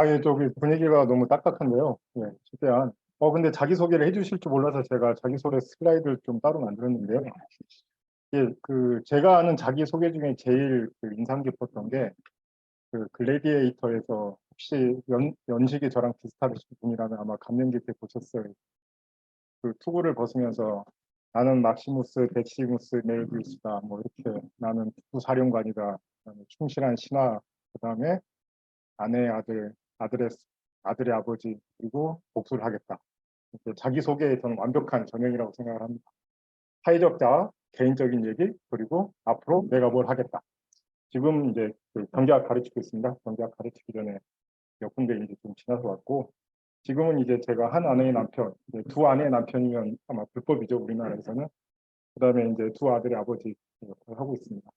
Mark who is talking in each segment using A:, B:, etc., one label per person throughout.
A: 예, 저기 분위기가 너무 딱딱한데요. 예, 최대한. 근데 자기소개를 해주실 줄 몰라서 제가 자기소개 슬라이드를 좀 따로 만들었는데요. 예, 제가 아는 자기소개 중에 제일 인상 깊었던 게, 글래디에이터에서 혹시 연식이 저랑 비슷하신 분이라면 아마 감명 깊게 보셨어요. 투구를 벗으면서 나는 막시무스 덱시무스 멜비우스다. 뭐 이렇게 나는 특수사령관이다. 그다음에 충실한 신하. 그다음에 아내의 아들, 아들의 아버지, 그리고 복수를 하겠다. 자기소개에 저는 완벽한 전형이라고 생각을 합니다. 사회적 자아, 개인적인 얘기, 그리고 앞으로 내가 뭘 하겠다. 지금 이제 경제학 가르치고 있습니다. 경제학 가르치기 전에 몇 군데 이제 좀 지나서 왔고, 지금은 이제 제가 한 아내의 남편, 이제 두 아내의 남편이면 아마 불법이죠, 우리나라에서는. 그다음에 이제 두 아들의 아버지 역할을 하고 있습니다.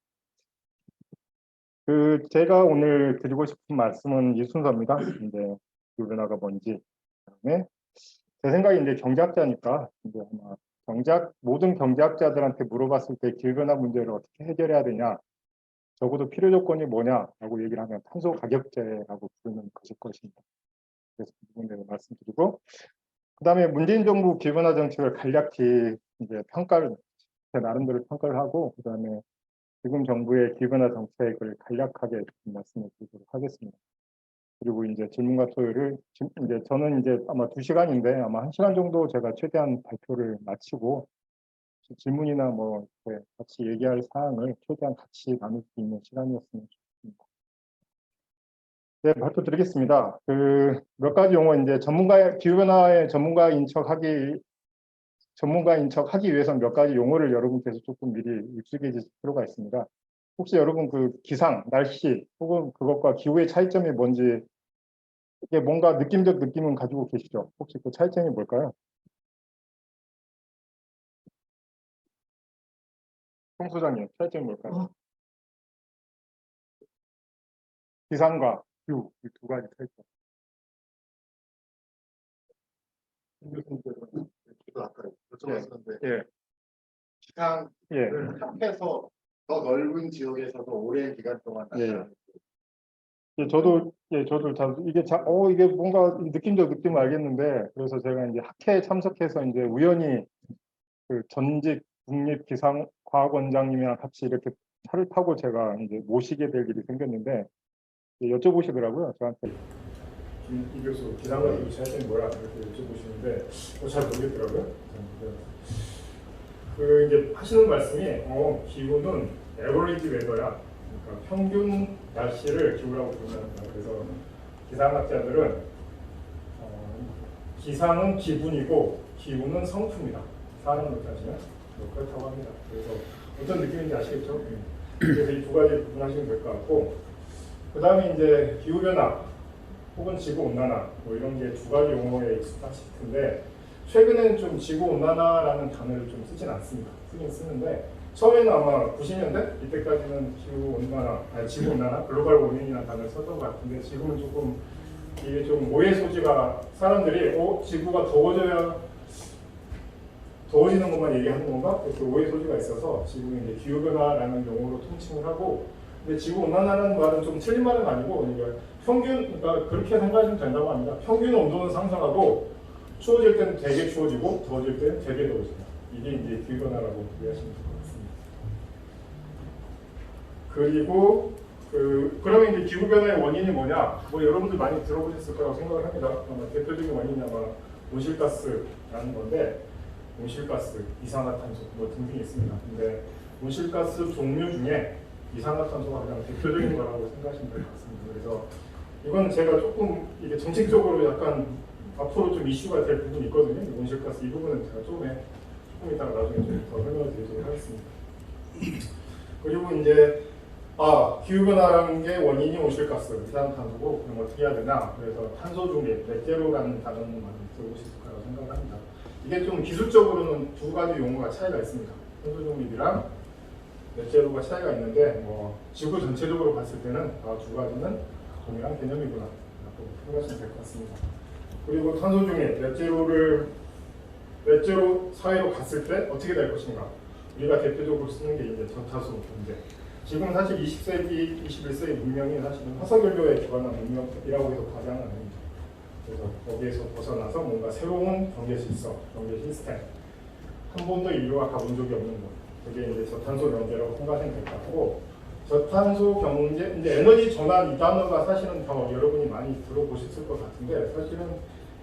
A: 제가 오늘 드리고 싶은 말씀은 이 순서입니다. 이제 기후변화가 뭔지, 그다음에 제 생각에 이제 경제학자니까 이제 아마 모든 경제학자들한테 물어봤을 때 기후변화 문제를 어떻게 해결해야 되냐, 적어도 필요 조건이 뭐냐라고 얘기를 하면 탄소 가격제라고 부르는 것일 것입니다. 그래서 그 부분에 말씀드리고, 그다음에 문재인 정부 기후변화 정책을 간략히 이제 제 나름대로 평가를 하고, 그다음에 지금 정부의 기후변화 정책을 간략하게 말씀을 드리도록 하겠습니다. 그리고 이제 질문과 토요를 이제 저는 이제 아마 2시간인데 아마 1시간 정도 제가 최대한 발표를 마치고 질문이나 뭐 같이 얘기할 사항을 최대한 같이 나눌 수 있는 시간이었으면 좋겠습니다. 네, 발표 드리겠습니다. 몇 가지 용어 이제 기후변화의 전문가인 척 하기 위해서 몇 가지 용어를 여러분께서 조금 미리 익숙해질 필요가 있습니다. 혹시 여러분 기상, 날씨 혹은 그것과 기후의 차이점이 뭔지 이게 뭔가 느낌적 느낌은 가지고 계시죠? 혹시 그 차이점이 뭘까요? 송 소장님, 차이점이 뭘까요? 기상과 기후 이 두 가지 차이점.
B: 저도 아까 여쭤봤었는데
A: 예,
B: 기상을
A: 예,
B: 합해서 더 넓은 지역에서도 오랜 기간 동안 나타나는
A: 저도 이게 뭔가 느낌적 느낌을 알겠는데, 그래서 제가 이제 학회에 참석해서 이제 우연히 전직 국립기상과학원장님이랑 같이 이렇게 차를 타고 제가 이제 모시게 될 일이 생겼는데, 여쭤보시더라고요, 저한테. 이 교수, 기상과 기후 차이점이 뭐야? 이렇게 여쭤보시는데, 잘 모르겠더라고요. 이제 하시는 말씀이, 기후는 에버리지 웨더야. 그러니까 평균 날씨를 기후라고 부른다. 그래서 기상학자들은 기상은 기분이고 기후는 성품이다. 사람으로 따지면 그렇다고 합니다. 그래서 어떤 느낌인지 아시겠죠? 그래서 이 두 가지 구분하시면 될 것 같고, 그 다음에 이제 기후변화 혹은 지구온난화 뭐 이런 게 두 가지 용어에 익숙하실 텐데, 최근에는 좀 지구온난화라는 단어를 좀 쓰진 않습니다. 쓰긴 쓰는데 처음에는 아마 90년대 이때까지는 지구온난화, 글로벌 워밍이라는 단어를 썼던 것 같은데, 지금은 조금 이게 좀 오해 소지가, 사람들이 지구가 더워지는 것만 얘기하는 건가? 그렇게 오해 소지가 있어서 지금은 이제 기후변화라는 용어로 통칭을 하고, 근데 지구온난화라는 말은 좀 틀린 말은 아니고, 그러니까 그렇게 생각하시면 된다고 합니다. 평균 온도는 상승하고 추워질 때는 되게 추워지고 더워질 때는 되게 더워집니다. 이게 이제 기후변화라고 이해하시면 될 것 같습니다. 그리고 그러면 이제 기후변화의 원인이 뭐냐? 뭐 여러분들 많이 들어보셨을 거라고 생각을 합니다. 아마 대표적인 원인이 아마 온실가스라는 건데, 온실가스, 이산화탄소 뭐 등등이 있습니다. 근데 온실가스 종류 중에 이산화탄소가 가장 대표적인 거라고 생각하시면 될 것 같습니다. 그래서 이건 제가 조금 이게 정책적으로 약간 앞으로 좀 이슈가 될 부분이 있거든요. 온실가스 이 부분은 제가 조금 이따가 나중에 좀 더 설명을 드리도록 하겠습니다. 그리고 이제 기후변화라는 게 원인이 온실가스, 이산화탄소고, 그럼 어떻게 해야 되나? 그래서 탄소 중립, 넷제로라는 단어는 많이 들어보셨을 거라고 생각합니다. 이게 좀 기술적으로는 두 가지 용어가 차이가 있습니다. 탄소 중립이랑 넷제로가 차이가 있는데, 지구 전체적으로 봤을 때는 두 가지는 동일한 개념이구나 라고 생각하시면 될 것 같습니다. 그리고 탄소 중립, 넷제로 사회로 갔을 때 어떻게 될 것인가? 우리가 대표적으로 쓰는 게 이제 저탄소 경제. 지금 사실 20세기, 21세기 문명이 사실은 화석연료에 기반한 문명이라고 해도 과장은 아닙니다. 그래서 거기에서 벗어나서 뭔가 새로운 경제 질서, 경제 시스템, 한 번도 인류가 가본 적이 없는 것. 그게 이제 저탄소 경제라고 생각하면 될 것 같고, 저탄소 경제, 이제 에너지 전환 이 단어가 사실은 더 여러분이 많이 들어보셨을 것 같은데, 사실은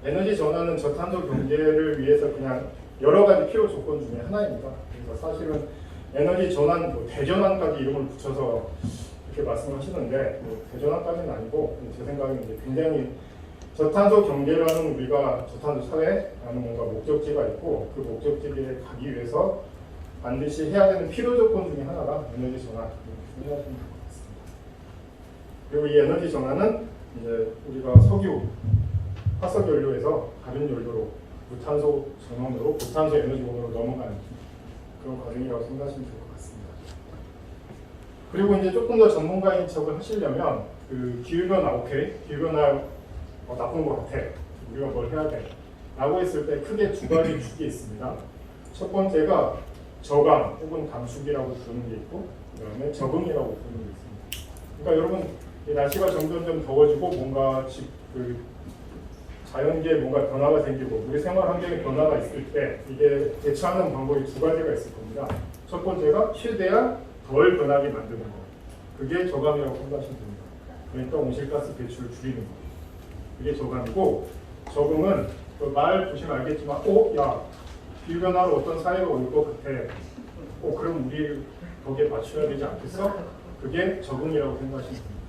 A: 에너지 전환은 저탄소 경제를 위해서 그냥 여러 가지 필요 조건 중에 하나입니다. 그래서 사실은 에너지 전환, 뭐 대전환까지 이름을 붙여서 이렇게 말씀하시는데, 뭐 대전환까지는 아니고, 제 생각에는 이제 굉장히 저탄소 경제라는 우리가 저탄소 사회라는 뭔가 목적지가 있고, 그 목적지에 가기 위해서 반드시 해야 되는 필요 조건 중에 하나가 에너지 전환. 생각하시면 될 것 같습니다. 그리고 이 에너지 전환은 이제 우리가 석유, 화석 연료에서 다른 연료로 무탄소 전원으로 고탄소 에너지원으로 넘어가는 그런 과정이라고 생각하시면 될 것 같습니다. 그리고 이제 조금 더 전문가인 척을 하시려면 그 기후변화 오케이, 기후변화 나쁜 것 같아, 우리가 뭘 해야 돼 라고 했을 때 크게 두 가지 축이 있습니다. 첫 번째가 저감 혹은 감축이라고 부르는 게 있고, 그 다음에 적응이라고 부르는 게 있습니다. 그러니까 여러분 날씨가 점점 더워지고 뭔가 그 자연계에 뭔가 변화가 생기고 우리 생활 환경에 변화가 있을 때 이게 대처하는 방법이 두 가지가 있을 겁니다. 첫 번째가 최대한 덜 변하게 만드는 거. 그게 저감이라고 생각하시면 됩니다. 그러니까 온실가스 배출을 줄이는 거. 그게 저감이고, 적응은 그 말 보시면 알겠지만, 야, 기후변화로 어떤 사회가 올 것 같아. 그럼 우리 거기에 맞춰야 되지 않겠어? 그게 적응이라고 생각하시면 됩니다.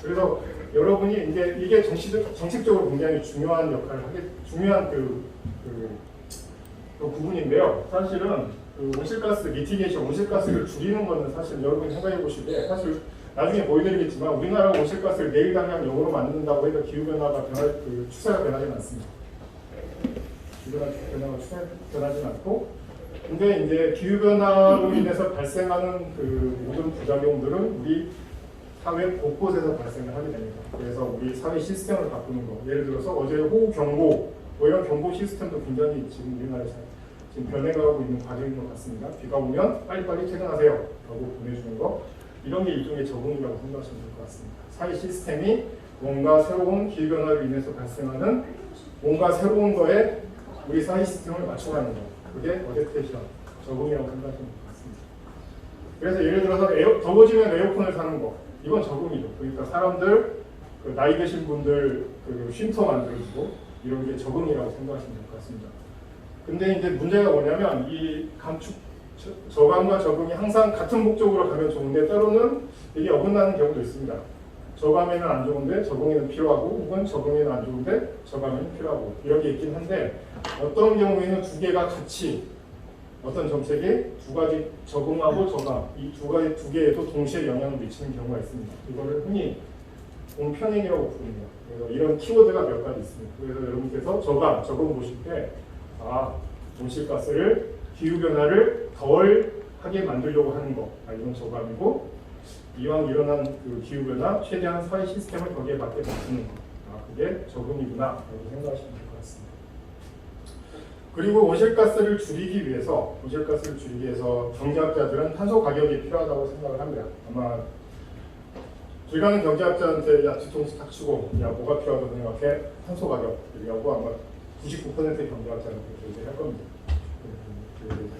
A: 그래서 여러분이 이제 이게 정책적으로 굉장히 중요한 역할을 중요한 그 부분인데요. 사실은 그 온실가스 미티게이션, 온실가스를 줄이는 거는 사실 여러분이 생각해 보실 때 사실 나중에 보여드리겠지만 우리나라가 온실가스를 내일 당장 0으로 만든다고 해서 기후변화가 추세가 변하지는 않습니다. 기후변화가 추세가 변하지는 않고, 근데 이제 기후변화로 인해서 발생하는 그 모든 부작용들은 우리 사회 곳곳에서 발생을 하게 됩니다. 그래서 우리 사회 시스템을 바꾸는 거, 예를 들어서 어제 호우 경보, 뭐 이런 경보 시스템도 굉장히 지금 우리나라에서 지금 변해가고 있는 과정인 것 같습니다. 비가 오면 빨리빨리 퇴근하세요 라고 보내주는 거, 이런 게 일종의 적응이라고 생각하시면 될 것 같습니다. 사회 시스템이 뭔가 새로운 기후변화로 인해서 발생하는 뭔가 새로운 거에 우리 사회 시스템을 맞춰가는 거, 그게 어댑테이션, 적응이라고 생각하시면 될 것 같습니다. 그래서 예를 들어서 더워지면 에어컨을 사는 거, 이건 적응이죠. 그러니까 사람들, 그 나이 드신 분들 그 쉼터 만들고 이런 게 적응이라고 생각하시면 될 것 같습니다. 근데 이제 문제가 뭐냐면 이 저감과 적응이 항상 같은 목적으로 가면 좋은데 때로는 이게 어긋나는 경우도 있습니다. 저감에는 안 좋은데 적응에는 필요하고, 혹은 적응에는 안 좋은데 저감에는 필요하고, 이런 게 있긴 한데 어떤 경우에는 두 개가 같이 어떤 정책에 두 가지 적응하고 저감, 이 두 개에도 동시에 영향을 미치는 경우가 있습니다. 이거를 흔히 공평행이라고 부릅니다. 그래서 이런 키워드가 몇 가지 있습니다. 그래서 여러분께서 적응 보실 때 온실가스를, 기후변화를 덜 하게 만들려고 하는 거, 이건 저감이고, 이왕 일어난 그 기후변화 최대한 사회 시스템을 거기에 맞게 맞추는 거, 그게 적응이구나 라고 생각하시면 될 것 같습니다. 그리고 온실가스를 줄이기 위해서 경제학자들은 탄소 가격이 필요하다고 생각을 합니다. 아마 길 가는 경제학자한테 야 뒤통수 탁 치고 야 뭐가 필요하다고 생각해? 탄소 가격 얘기하고 아마 99%의 경제학자는 그렇게 얘기할 겁니다.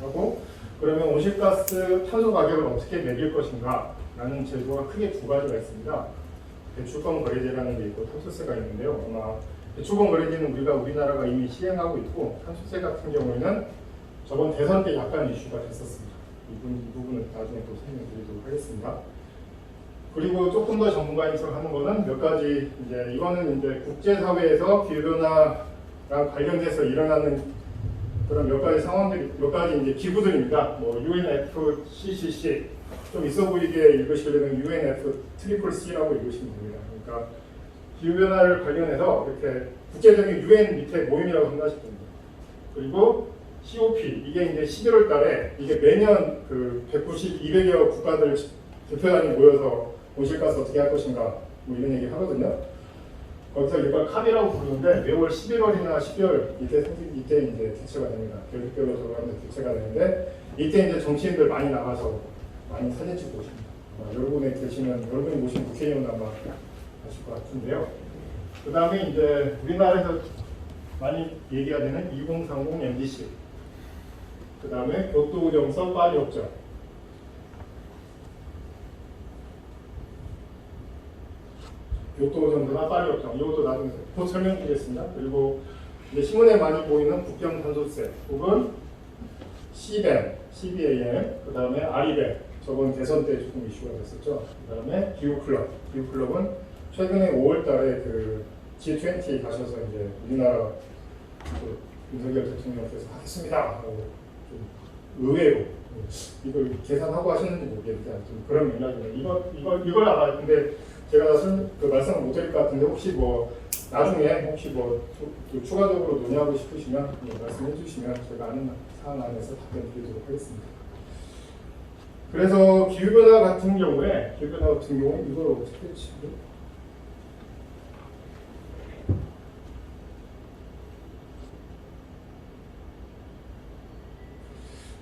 A: 하고, 그러면 온실가스 탄소 가격을 어떻게 매길 것인가 라는 제도가 크게 두 가지가 있습니다. 배출권 거래제라는 게 있고 탄소세가 있는데요. 아마 배출권 거래제는 우리나라가 이미 시행하고 있고, 탄소세 같은 경우에는 저번 대선 때 약간 이슈가 됐었습니다. 이 부분은 나중에 또 설명드리도록 하겠습니다. 그리고 조금 더 전문가인 척 하는 거는 몇 가지, 이제 이거는 이제 국제사회에서 기후변화랑 관련돼서 일어나는 그런 몇 가지 상황들이, 몇 가지 이제 기구들입니다. 뭐 UNFCCC, 좀 있어 보이게 읽으시려면 UNFCCC라고 읽으시면 됩니다. 그러니까 기후변화를 관련해서 이렇게 국제적인 UN 밑에 모임이라고 생각하시면 됩니다. 그리고 COP, 이게 이제 11월 달에 이게 매년 그 200여 국가들 대표단이 모여서 온실가스 어떻게 할 것인가 뭐 이런 얘기 하거든요. 거기서 이걸 캅이라고 부르는데 매월 11월이나 12월 이때 이제 개최가 됩니다. 교육별로 들어가면서 개최가 되는데 이때 이제 정치인들 많이 나가서 많이 사진 찍고 오십니다. 여러분이 계시는 여러분이 모신 국회의원 아마 아실 것 같은데요. 그 다음에 이제 우리나라에서 많이 얘기가 되는 2030 MDC, 그 다음에 교토정서 파리 협정, 교토정서나 파리 협정, 이것도 나중에 곧 설명드리겠습니다. 그리고 이제 신문에 많이 보이는 국경 탄소세 혹은 CBAM, 그 다음에 REBAM, 저번 대선 때 조금 이슈가 됐었죠. 그 다음에 기후클럽은 최근에 5월달에 그 G20 가셔서 이제 우리나라 그 윤석열 대통령께서 하겠습니다 하고 좀 의외로 이걸 계산하고 하시는지 모르겠는데 좀 그런 맥락이네요. 이걸 아마 근데 제가 그 말씀을 못 드릴 것 같은데 혹시 나중에 추가적으로 논의하고 싶으시면 말씀해 주시면 제가 아는 사안 안에서 답변 드리도록 하겠습니다. 그래서 기후변화 같은 경우에 이걸 어떻게 치고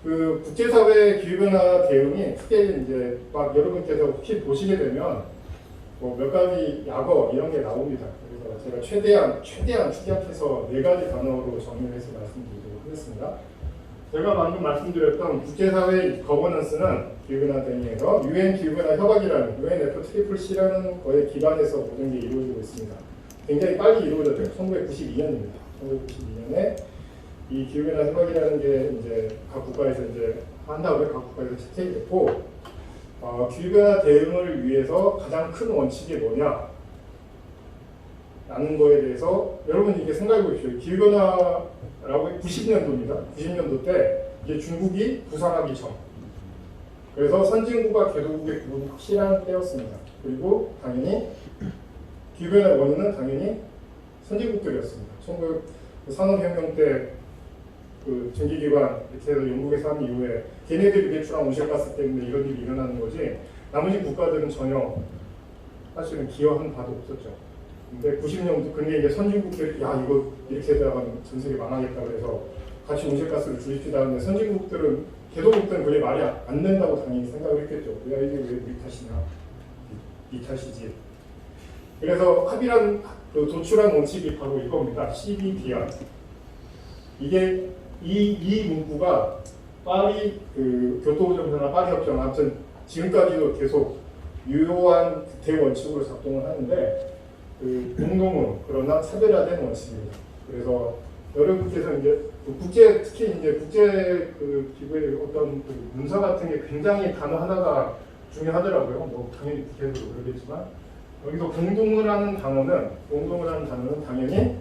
A: 그 국제사회 기후변화 대응이 크게 이제 막 여러분께서 혹시 보시게 되면 몇 가지 약어 이런 게 나옵니다. 그래서 제가 최대한 축약해서 4가지 단어로 정리해서 말씀드리도록 하겠습니다. 제가 방금 말씀드렸던 국제사회 거버넌스는 기후변화 대응에서 UN 기후변화 협약이라는 UNFCCC라는 거에 기반해서 모든 게 이루어지고 있습니다. 굉장히 빨리 이루어졌죠. 1992년입니다. 1992년에 이 기후변화 협약이라는 게 이제 각 국가에서 이제 한 다음에 각 국가에서 채택이 됐고, 기후변화 대응을 위해서 가장 큰 원칙이 뭐냐? 라는 거에 대해서 여러분 이렇게 생각해 보십시오. 기후변화라고 90년도입니다. 90년도 때 이제 중국이 부상하기 전. 그래서 선진국과 개도국의 구분이 확실한 때였습니다. 그리고 당연히 기후변화의 원인은 당연히 선진국들이었습니다. 1900 산업혁명 때 그 전기기관 이렇게 해서 영국에서 한 이후에 걔네들이 배출한 온실가스 때문에 이런 일이 일어나는 거지 나머지 국가들은 전혀 사실은 기여한 바도 없었죠. 근데 90년도 근데 이제 선진국들이 이거 이렇게 되다가는 전 세계 망하겠다 그래서 같이 온실가스를 줄입시다 하는데 선진국들은 개도국들은 그게 말이 안 된다고 당연히 생각을 했겠죠. 이게 왜 우리 탓이냐, 이 탓이지. 그래서 합의란 그 도출한 원칙이 바로 이겁니다. CBDR. 이게 이 문구가 파리 그 교토정서나 파리 협정 아무튼 지금까지도 계속 유효한 대원칙으로 작동을 하는데 그 공동으로 그러나 차별화된 원칙입니다. 그래서 여러분께서 이제 특히 이제 국제 그 기구의 어떤 그 문서 같은 게 굉장히 단어 하나가 중요하더라고요. 당연히 국회에서도 그러겠지만 여기서 공동이라는 단어는 당연히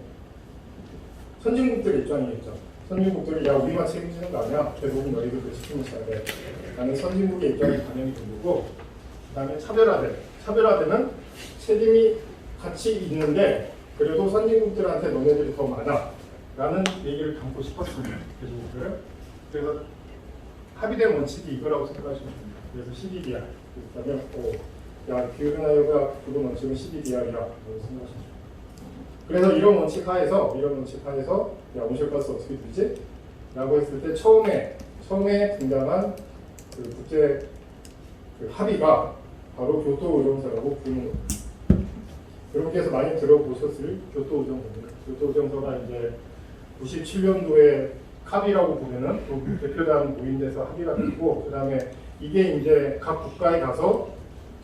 A: 선진국들 입장이겠죠. 선진국들이 우리만 책임지는 거 아니야. 대부분 너희들도 책임져야 돼. 라는 선진국의 입장이 당연히 들고 그 다음에 차별화되는 책임이 같이 있는데 그래도 선진국들한테 너네들이 더 많아. 라는 얘기를 담고 싶었습니다. 그래서 합의된 원칙이 이거라고 생각하시면 됩니다. 그래서 CBDR. 그다음에 기후변화 기본 원칙은 CBDR이라고 생각하시면 됩니다. 그래서 이런 원칙 하에서 온실가스 어떻게 되지? 라고 했을 때 처음에 등장한 그 국제 그 합의가 바로 교토의정서라고 부르는 겁니다. 여러분께서 많이 들어보셨을 교토의정서입니다. 교토의정서가 이제 97년도에 카비라고 부르는 대표단 모임에서 합의가 됐고, 그 다음에 이게 이제 각 국가에 가서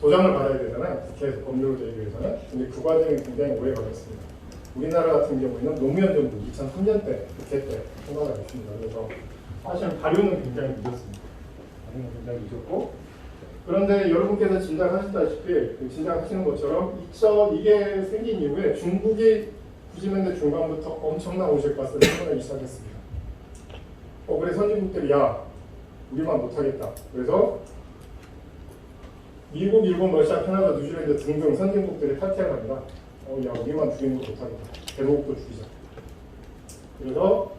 A: 도장을 받아야 되잖아요. 국회에서 법률을 내기 위해서는. 근데 그 과정이 굉장히 오래 걸렸습니다. 우리나라 같은 경우에는 노무현 정부 2003년 때 국회 때 통과가 됐습니다. 그래서 사실은 발효는 굉장히 늦었습니다. 그런데 여러분께서 짐작하시는 것처럼 이게 생긴 이후에 중국이 90년대 중반부터 엄청난 온실가스를 생산하기 시작했습니다. 그래 선진국들이 우리만 못하겠다. 그래서 미국, 일본, 러시아, 캐나다, 뉴질랜드 등등 선진국들이 탈퇴를 합니다. 우리만 죽이는 거 못하겠다. 대도국도 죽이자. 그래서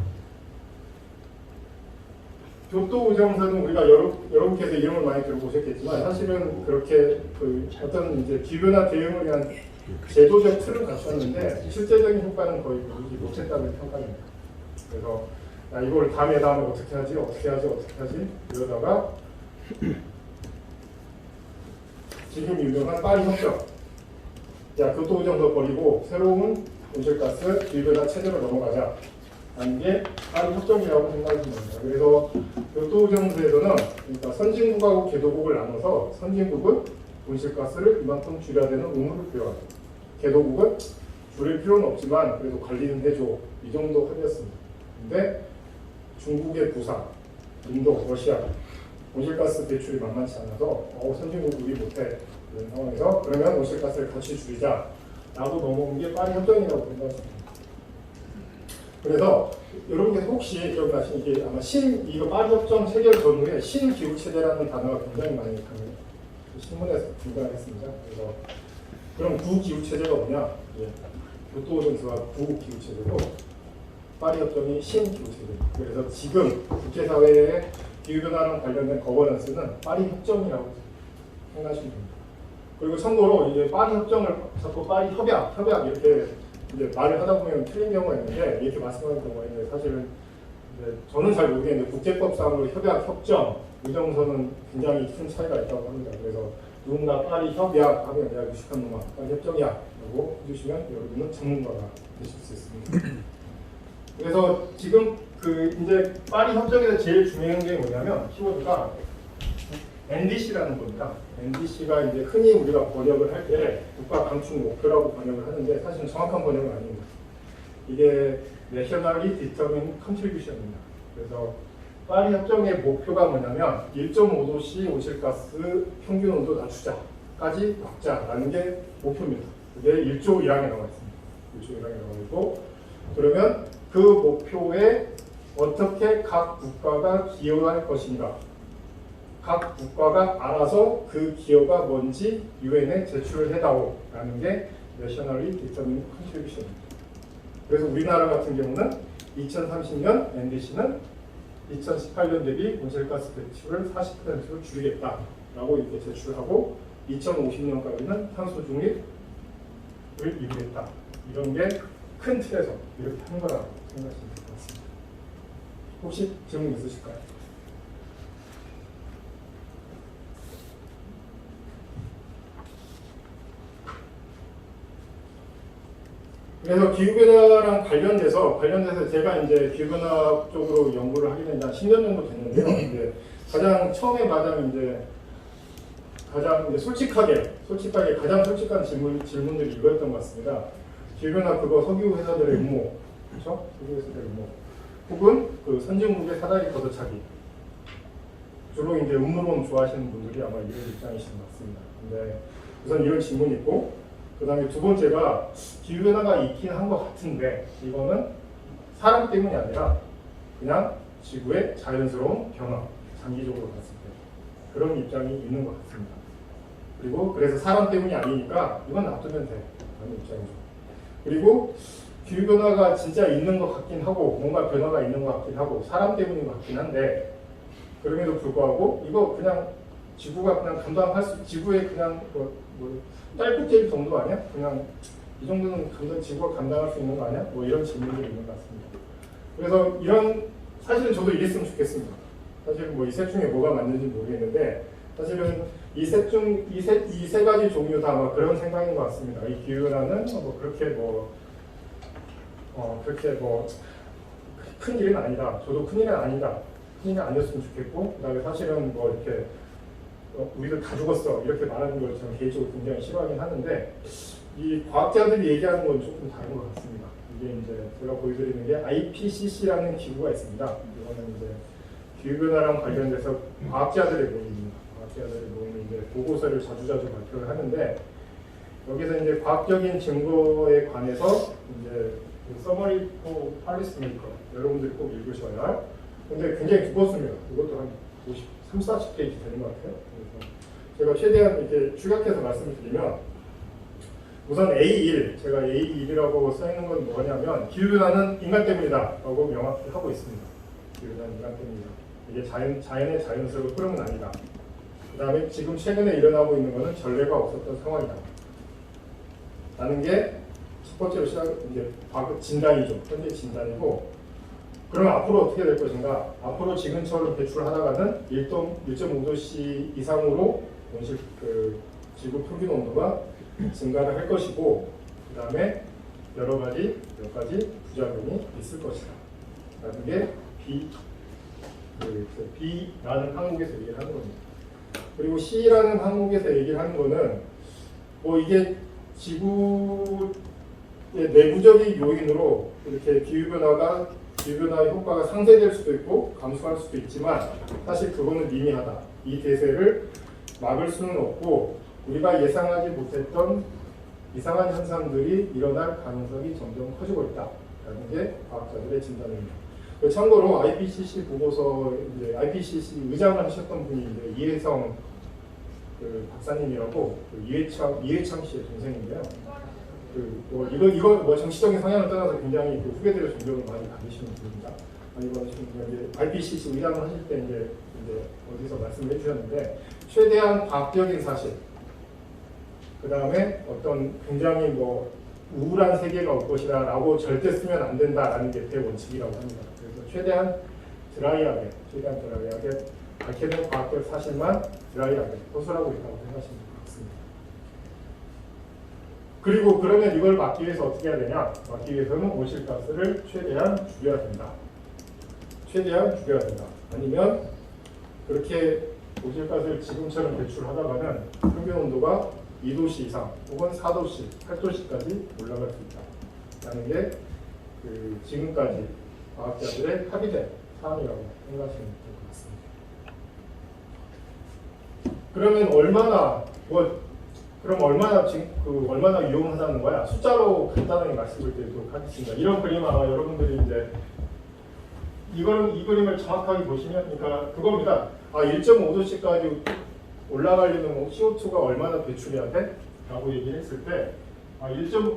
A: 교토의정서는 우리가 여러분께서 이름을 많이 들어보셨겠지만 사실은 그렇게 어떤 이제 기후변화 대응을 위한 제도적 틀을 갖췄는데 실제적인 효과는 거의 이루지 못했다는 평가입니다. 그래서 이걸 다음에 어떻게 하지 이러다가 지금 유명한 파리 협정. 자, 교토우정도 버리고 새로운 온실가스 기후변화 체제로 넘어가자. 하는 게 파리 협정이라고 생각이 듭니다. 그래서 교토우정에서는 그러니까 선진국하고 개도국을 나눠서 선진국은 온실가스를 이만큼 줄여야 되는 의무를 부여하고 개도국은 줄일 필요는 없지만 그래도 관리는 해줘. 이 정도 합의였습니다. 근데 중국의 부산, 인도, 러시아 온실가스 배출이 만만치 않아서 선진국 우리 못해 이런 상황에서 그러면 온실가스를 같이 줄이자 라고 넘어온 게 파리 협정이라고 생각합니다. 그래서 여러분께서 혹시 기억나시는 게 아마 이거 파리 협정 체결 전후에 신기후 체제라는 단어가 굉장히 많이 신문에서 등장했습니다. 그래서 그럼 구기후 체제가 뭐냐? 교토우정에서가 구기후 체제고 파리 협정이 신기후 체제. 그래서 지금 국제 사회의 기후변화랑 관련된 거버넌스는 파리 협정이라고 생각하시면 됩니다. 그리고 참고로 이제 파리 협정을 자꾸 파리 협약 이렇게 이제 말을 하다 보면 틀린 경우가 있는데 이렇게 말씀하는 경우가 있는데 사실은 이제 저는 잘 모르겠는데 국제법상으로 협약, 협정 이 정도는 굉장히 큰 차이가 있다고 합니다. 그래서 누군가 파리 협약 하면 내가 무식한 놈아 파리 협정이야 라고 해주시면 여러분은 전문가가 되실 수 있습니다. 그래서 지금 이제 파리 협정에서 제일 중요한 게 뭐냐면 키워드가 NDC라는 겁니다. NDC가 이제 흔히 우리가 번역을 할 때 국가 감축 목표라고 번역을 하는데 사실은 정확한 번역은 아닙니다. 이게 Nationally Determined Contribution입니다. 그래서 파리 협정의 목표가 뭐냐면 1.5도씨 온실가스 평균 온도 낮추자까지 막자라는 게 목표입니다. 그게 1조 1항에 나와 있습니다. 1조 1항에 나와 있고 그러면 그 목표에 어떻게 각 국가가 기여할 것인가 각 국가가 알아서 그 기여가 뭔지 유엔에 제출을 해다오라는 게 Nationally Determined Contribution입니다. 그래서 우리나라 같은 경우는 2030년 NDC는 2018년 대비 온실가스 배출을 40%로 줄이겠다라고 이렇게 제출하고 2050년까지는 탄소 중립을 이루겠다. 이런 게 큰 틀에서 이렇게 하는 거라고 생각하시면 될 것 같습니다. 혹시 질문 있으실까요? 그래서 기후변화랑 관련돼서 제가 이제 기후변화 쪽으로 연구를 하게 된 지 한 10년 정도 됐는데요. 이제 가장 솔직하게 가장 솔직한 질문들이 이거였던 것 같습니다. 기후변화 그거 석유 회사들의 음모, 그렇죠? 석유 회사들의 음모, 혹은 그 선진국의 사다리 걷어차기. 주로 이제 음모론 좋아하시는 분들이 아마 이런 입장이신 것 같습니다. 근데 우선 이런 질문이 있고, 그 다음에 두 번째가 기후변화가 있긴 한 것 같은데 이거는 사람 때문이 아니라 그냥 지구의 자연스러운 변화, 장기적으로 봤을 때 그런 입장이 있는 것 같습니다. 그리고 그래서 사람 때문이 아니니까 이건 놔두면 돼 라는 입장이죠. 그리고 기후변화가 진짜 있는 것 같긴 하고 뭔가 변화가 있는 것 같긴 하고 사람 때문인 것 같긴 한데 그럼에도 불구하고 이거 그냥 지구가 그냥 지구의 그냥 딸꾹질 정도 아니야? 그냥 이 정도는 지구가 감당할 수 있는 거 아니야? 뭐 이런 질문들이 있는 것 같습니다. 그래서 사실은 저도 이랬으면 좋겠습니다. 사실은 뭐 이 셋 중에 뭐가 맞는지 모르겠는데 사실은 이 세 가지 종류 다 뭐 그런 생각인 것 같습니다. 이 기후변화는 그렇게 큰 일은 아니다. 저도 큰 일은 아니다. 큰 일은 아니었으면 좋겠고 그다음에 사실은 뭐 이렇게 우리들 다 죽었어 이렇게 말하는 걸 저는 개인적으로 굉장히 싫어하긴 하는데 이 과학자들이 얘기하는 건 조금 다른 것 같습니다. 이게 이제 제가 보여드리는 게 IPCC라는 기구가 있습니다. 이거는 이제 기후변화랑 관련돼서 과학자들의 모임입니다. 과학자들의 모임이 이제 보고서를 자주 발표를 하는데 여기서 이제 과학적인 증거에 관해서 이제 서머리 포 팔리스 메이커 여러분들이 꼭 읽으셔야 할. 근데 굉장히 두껍습니다. 이것도 한 30-40페이지 되는 것 같아요. 그래서 제가 최대한 이렇게 축약해서 말씀을 드리면 우선 A1, 제가 A1이라고 써있는 건 뭐냐면 기후변화는 인간 때문이다 라고 명확히 하고 있습니다. 기후변화는 인간 때문이다. 이게 자연의 자연스러운 흐름은 아니다. 그 다음에 지금 최근에 일어나고 있는 것은 전례가 없었던 상황이다. 라는 게 첫 번째로 이제 진단이죠. 현재 진단이고 그러면 앞으로 어떻게 될 것인가? 앞으로 지금처럼 배출하다가는 1.5도씨 이상으로 지구 평균 온도가 증가를 할 것이고 그 다음에 몇 가지 부작용이 있을 것이다. 라는 게 B라는 항목에서 얘기를 하는 겁니다. 그리고 C라는 항목에서 얘기를 하는 거는 뭐 이게 지구의 내부적인 요인으로 이렇게 기후변화의 효과가 상쇄될 수도 있고 감소할 수도 있지만 사실 그거는 미미하다. 이 대세를 막을 수는 없고 우리가 예상하지 못했던 이상한 현상들이 일어날 가능성이 점점 커지고 있다라는 게 과학자들의 진단입니다. 참고로 IPCC 보고서 이제 IPCC 의장을 하셨던 분이 이제 이혜성 박사님이라고 이해창 씨의 동생인데요. 이거 뭐 정치적인 성향을 떠나서 굉장히 후배들의 존경을 많이 받으시는 분입니다. 이번 이제 IPCC 의장을 하실 때 이제 어디서 말씀을 해주셨는데 최대한 과학적인 사실, 그 다음에 어떤 굉장히 뭐 우울한 세계가 올 것이다라고 절대 쓰면 안 된다라는 게 대원칙이라고 합니다. 그래서 최대한 드라이하게 밝혀낸 과학적 사실만 드라이하게 호소하고 있다고 생각하시면 좋겠습니다. 그리고 그러면 이걸 막기 위해서 어떻게 해야 되냐? 막기 위해서는 온실가스를 최대한 줄여야 된다. 아니면 그렇게 온실가스를 지금처럼 배출하다가는 평균 온도가 2도씨 이상 혹은 4도씨, 8도씨까지 올라갈 수 있다라는 게 지금까지 과학자들의 합의된 사안이라고 생각하시면 될 것 같습니다. 그러면 얼마나 위험하다는 거야? 숫자로 간단하게 말씀을 드리도록 하겠습니다. 이런 그림 아마 여러분들이 이제 이 그림을 정확하게 보시면 그러니까 그겁니다. 1.5도씨까지 올라가려면 CO2가 얼마나 배출해야 돼? 라고 얘기를 했을 때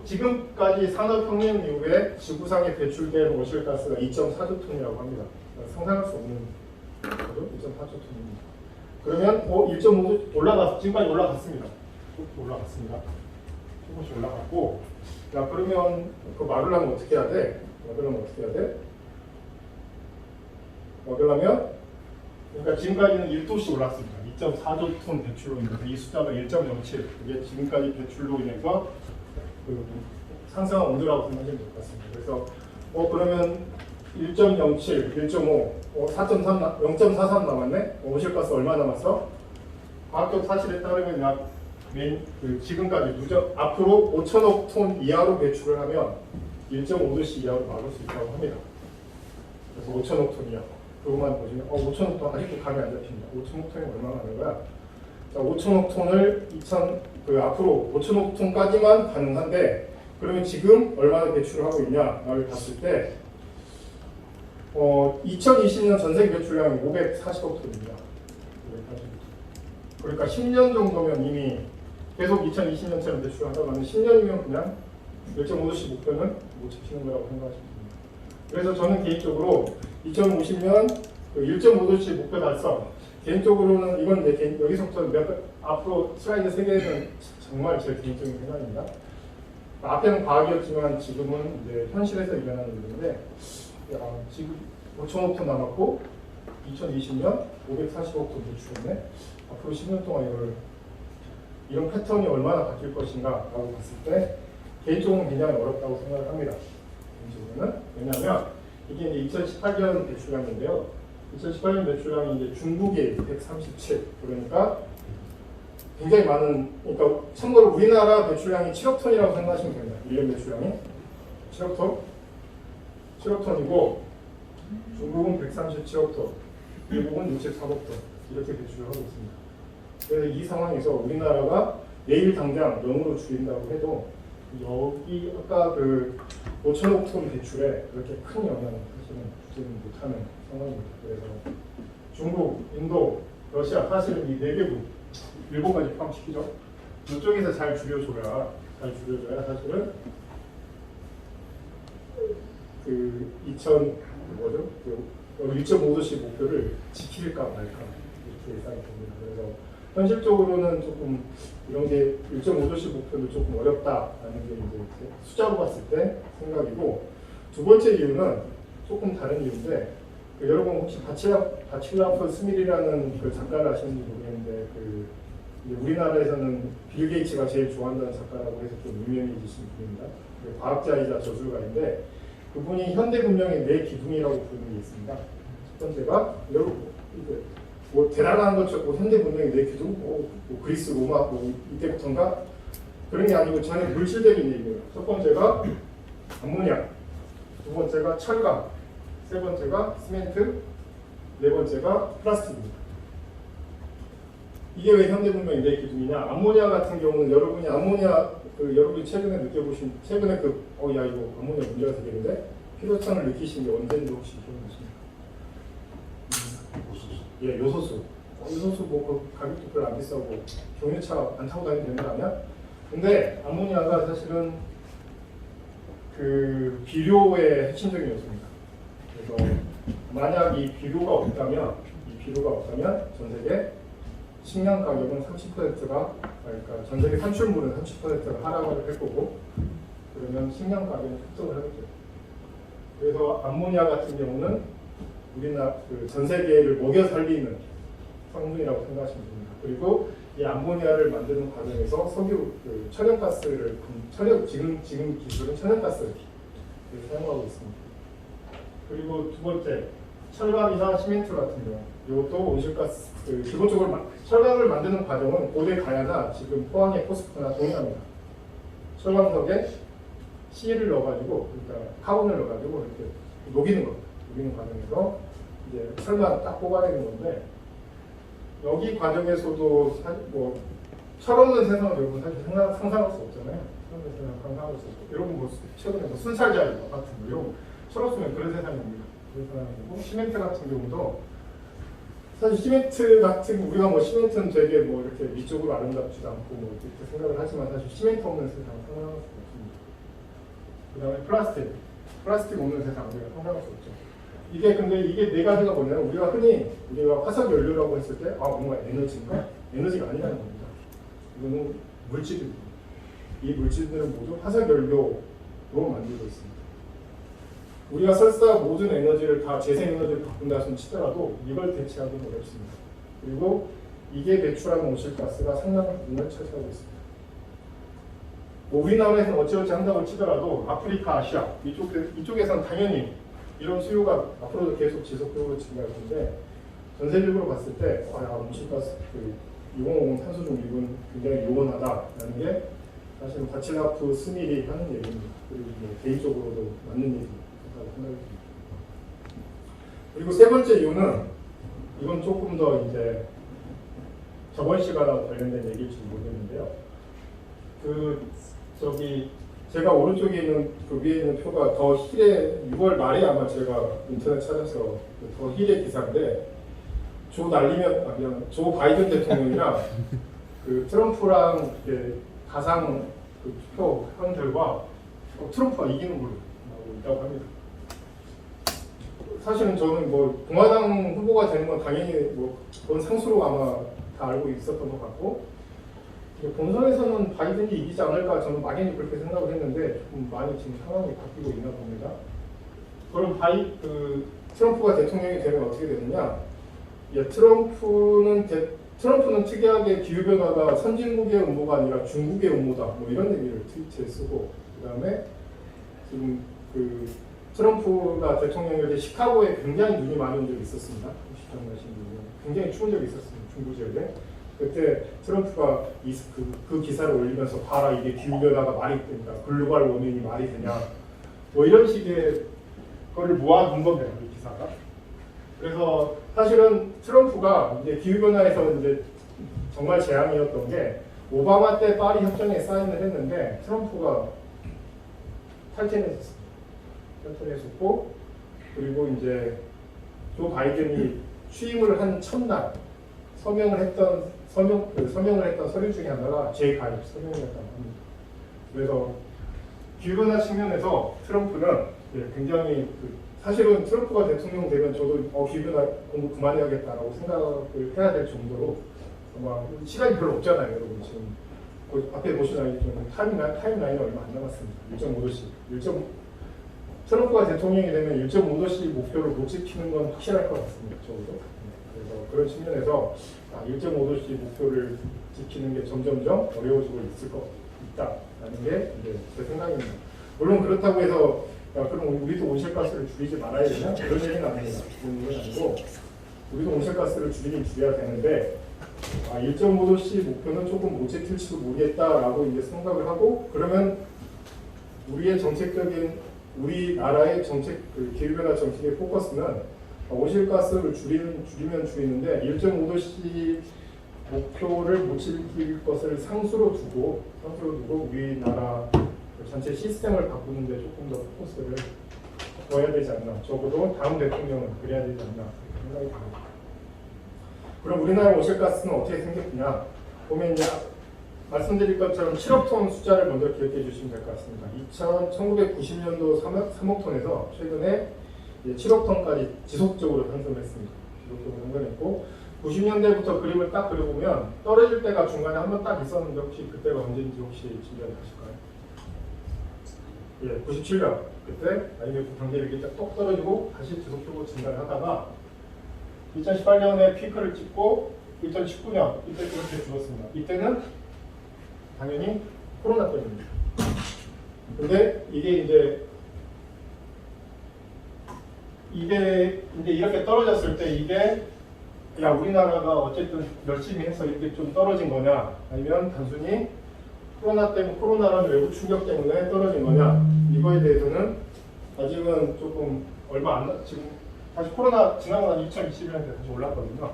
A: 지금까지 산업혁명 이후에 지구상에 배출된 온실가스가 2.4조 톤이라고 합니다. 상상할 수 없는 거죠? 2.4조 톤입니다. 그러면 1.5도 지금까지 올라갔습니다. 조금씩 올라갔고 자 그러면 그 막으려면 어떻게 해야 돼? 막으려면 그러니까 지금까지는 1도씩 올랐습니다. 2.4조 톤 배출로 인해서 이 숫자가 1.07 이게 지금까지 배출로 인해서 상승한 온도라고 생각하시면 될 것 같습니다. 그래서 그러면 1.07, 1.5, 4.3, 0.43 남았네? 온실가스 얼마 남았어? 과학적 사실에 따르면 지금까지 앞으로 5천억 톤 이하로 배출을 하면 1.5도씨 이하로 막을 수 있다고 합니다. 그래서 5천억 톤 이하. 그것만 보시면 5천억 톤 아직도 감이 안 잡힙니다. 5천억 톤이 얼마나 하는 거야? 자, 5천억 톤을 앞으로 5천억 톤까지만 가능한데 그러면 지금 얼마나 배출을 하고 있냐를 봤을 때 2020년 전 세계 배출량이 540억 톤입니다. 그러니까 10년 정도면 이미 계속 2020년처럼 배출하다가는 10년이면 그냥 1.5도씨 목표는 못 지키는 거라고 생각하시면 됩니다. 그래서 저는 개인적으로 2050년 1.5도씨 목표 달성 개인적으로는 이건 여기서부터 앞으로 슬라이드 3개는 정말 제 개인적인 생각입니다. 앞에는 과학이었지만 지금은 이제 현실에서 일어나는 일인데 지금 5천억 톤 남았고 2020년 540억 톤 배출했네. 앞으로 10년 동안 이런 패턴이 얼마나 바뀔 것인가 라고 봤을 때 개인적으로 굉장히 어렵다고 생각을 합니다. 개인적으로는. 왜냐하면 이게 이제 2018년 배출량인데요. 2018년 배출량이 이제 중국이 137 그러니까 굉장히 많은 그러니까 참고로 우리나라 배출량이 7억 톤이라고 생각하시면 됩니다. 1년 배출량이 7억 톤이고 중국은 137억 톤, 미국은 64억 톤 이렇게 배출을 하고 있습니다. 그래서 이 상황에서 우리나라가 내일 당장 0으로 줄인다고 해도 여기 아까 5천억 톤 배출에 그렇게 큰 영향을 사실은 주지는 못하는 상황입니다. 그래서 중국, 인도, 러시아 사실은 이 4개국 일본까지 포함시키죠. 이쪽에서 잘 줄여줘야 사실은 1.5도씨 목표를 지킬까 말까 이렇게 예상이 됩니다. 그래서 현실적으로는 조금 이런 게 1.5도씨 목표는 조금 어렵다라는 게 이제 숫자로 봤을 때 생각이고 두 번째 이유는 조금 다른 이유인데 여러분 혹시 바칠라프 스밀이라는 그 작가를 아시는지 모르겠는데 이제 우리나라에서는 빌 게이츠가 제일 좋아한다는 작가라고 해서 좀 유명해지신 분입니다. 과학자이자 저술가인데 그분이 현대 문명의 네 기둥이라고 부르는 게 있습니다. 첫 번째가 여러분 뭐 대단한 것처럼 뭐 현대 문명의 네 기둥, 뭐 그리스 로마 뭐 이때부터인가 그런 게 아니고 전혀 물질적인 얘기예요. 첫 번째가 암모니아, 두 번째가 철강, 세 번째가 시멘트, 네 번째가 플라스틱입니다. 이게 왜 현대 문명의 네 기둥이냐? 암모니아 같은 경우는 여러분이 암모니아 여러분이 최근에 느껴보신 최근에 야 이거 암모니아 문제가 되겠는데 필요성을 느끼신 게 언제인지 혹시 기억나십니까? 예, 요소수. 요소수 뭐 그 가격도 별로 안 비싸고 경유차 안 타고 다니면 되는 거 아니야? 근데 암모니아가 사실은 그 비료의 핵심적인 요소입니다. 그래서 만약 이 비료가 없다면 전 세계 식량 가격은 30%가 그러니까 전 세계 산출물은 30%가 하락을 할 거고 그러면 식량 가격은 급등을 하겠죠. 그래서 암모니아 같은 경우는 우리나라 전 세계를 먹여 살리는 성분이라고 생각하시면 됩니다. 그리고 이 암모니아를 만드는 과정에서 석유 천연가스를 지금 기술은 천연가스를 사용하고 있습니다. 그리고 두 번째 철강이나 시멘트 같은 경우 이것도 온실가스 기본적으로 철강을 만드는 과정은 고대 가야나 지금 포항의 포스코나 동일합니다. 철강석에 C를 넣어가지고 그러니까 카본을 넣어가지고 이렇게 녹이는 겁니다. 녹이는 과정에서 이제 철만 딱 뽑아내는 건데 여기 과정에서도 사실 뭐 철없는 세상을 여러분 사실 상상할 수 없잖아요. 철없는 세상 상상할 수 없고 여러분 뭐 최근에 뭐 순살자리 같은 거 이런 철 없으면 그런 세상이 옵니다. 그런 세상이고 시멘트 같은 경우도 사실 시멘트 같은 우리가 뭐 시멘트는 되게 뭐 이렇게 미적으로 아름답지도 않고 뭐 이렇게 생각을 하지만 사실 시멘트 없는 세상은 상상할 수 없습니다. 그다음에 플라스틱 없는 세상 우리가 상상할 수 없죠. 이게 네 가지가 뭐냐면 우리가 화석 연료라고 했을 때 뭔가 에너지인가? 에너지가 아니라는 겁니다. 이거는 물질입니다. 이 물질들은 모두 화석 연료로 만들고 있습니다. 우리가 설사 모든 에너지를 다 재생 에너지를 바꾼다 치더라도 이걸 대체하기는 어렵습니다. 그리고 이게 배출하는 온실가스가 상당한 부분을 차지하고 있습니다. 뭐 우리나라에서는 어찌어찌 한다고 치더라도 아프리카, 아시아 이쪽에서는 당연히 이런 수요가 앞으로도 계속 지속적으로 증가할 텐데 전 세계적으로 봤을 때 온실가스 2050 탄소 중립은 굉장히 요원하다라는 게 사실 바칠라프 스밀이 하는 얘기입니다. 그리고 뭐 개인적으로도 맞는 얘기입니다. 생각이 듭니다. 그리고 세 번째 이유는 이건 조금 더 이제 저번 시간하고 관련된 얘기일지 모르겠는데요. 제가 오른쪽에 있는 그 위에 있는 표가 더 힐의 6월 말에 아마 제가 인터넷 찾아서 더 힐의 기사인데 조 바이든 대통령이랑 그 트럼프랑 가상 그 투표 한 결과 트럼프가 이기는 걸로 나오고 있다고 합니다. 사실은 저는 뭐 공화당 후보가 되는 건 당연히 뭐 그건 상수로 아마 다 알고 있었던 것 같고 본선에서는 바이든이 이기지 않을까 저는 막연히 그렇게 생각을 했는데 조금 많이 지금 상황이 바뀌고 있나 봅니다. 그럼 트럼프가 대통령이 되면 어떻게 되느냐? 트럼프는 특이하게 기후변화가 선진국의 음모가 아니라 중국의 음모다 뭐 이런 얘기를 트위터에 쓰고 그다음에 지금 트럼프가 대통령일 때 시카고에 굉장히 눈이 많이 온 적이 있었습니다. 굉장히 추운 적이 있었습니다. 중부 지역에. 그때 트럼프가 그 기사를 올리면서 봐라 이게 기후변화가 말이 된다. 글로벌 워밍이 말이 되냐. 뭐 이런 식의 거를 모아둔 겁니다. 이 기사가. 그래서 사실은 트럼프가 이제 기후변화에서 이제 정말 재앙이었던 게 오바마 때 파리 협정에 사인을 했는데 트럼프가 탈퇴했었고 그리고 이제 조 바이든이 취임을 한 첫날 서명을 했던 서류 중에 하나가 재가입 서명이었다고 합니다. 그래서 기후변화 측면에서 트럼프는 굉장히 사실은 트럼프가 대통령 되면 저도 기후변화 공부 그만해야겠다라고 생각을 해야 될 정도로 아마 시간이 별로 없잖아요, 여러분. 지금 앞에 보시면 알겠지만 타임라인이 얼마 안 남았습니다. 1.5도씨. 트럼프가 대통령이 되면 1.5도씨 목표를 못 지키는 건 확실할 것 같습니다. 적어도. 그래서 그런 측면에서 1.5도씨 목표를 지키는 게 점점점 어려워지고 있을 것 있다라는 게 이제 제 생각입니다. 물론 그렇다고 해서 그럼 우리도 온실가스를 줄이지 말아야 되냐? 그런 얘기는 아닙니다. 그런 얘기는 아니고 우리도 온실가스를 줄이긴 줄여야 되는데 1.5도씨 목표는 조금 못 지킬지도 모르겠다라고 이제 생각을 하고 그러면 우리의 정책적인 우리나라의 정책 그 기후변화 정책의 포커스는 온실가스를 줄이면 줄이는데 1.5도씨 목표를 못 지킬 것을 상수로 두고 우리나라 전체 시스템을 바꾸는 데 조금 더 포커스를 둬야 되지 않나. 적어도 다음 대통령은 그래야 되지 않나 생각이 듭니다. 그럼 우리나라 온실가스는 어떻게 생겼느냐 보면 이제 말씀드린 것처럼 7억 톤 숫자를 먼저 기억해 주시면 될 것 같습니다. 1990년도 3억 톤에서 최근에 7억 톤까지 지속적으로 상승했습니다. 지속적으로 상승했고 90년대부터 그림을 딱 그려보면 떨어질 때가 중간에 한 번 딱 있었는데 혹시 그때가 언제인지 혹시 짐작하실까요? 예, 97년 그때 IMF 경제위기 때 똑 떨어지고 다시 지속적으로 증가를 하다가 2018년에 피크를 찍고 2019년 이때 그렇게 줄었습니다. 이때는 당연히 코로나 때문입니다. 근데 이게 이렇게 떨어졌을 때 이게 우리나라가 어쨌든 열심히 해서 이렇게 좀 떨어진 거냐 아니면 단순히 코로나라는 외부 충격 때문에 떨어진 거냐 이거에 대해서는 아직은 조금 지금 다시 코로나 지나고 난 2021년에 다시 올랐거든요.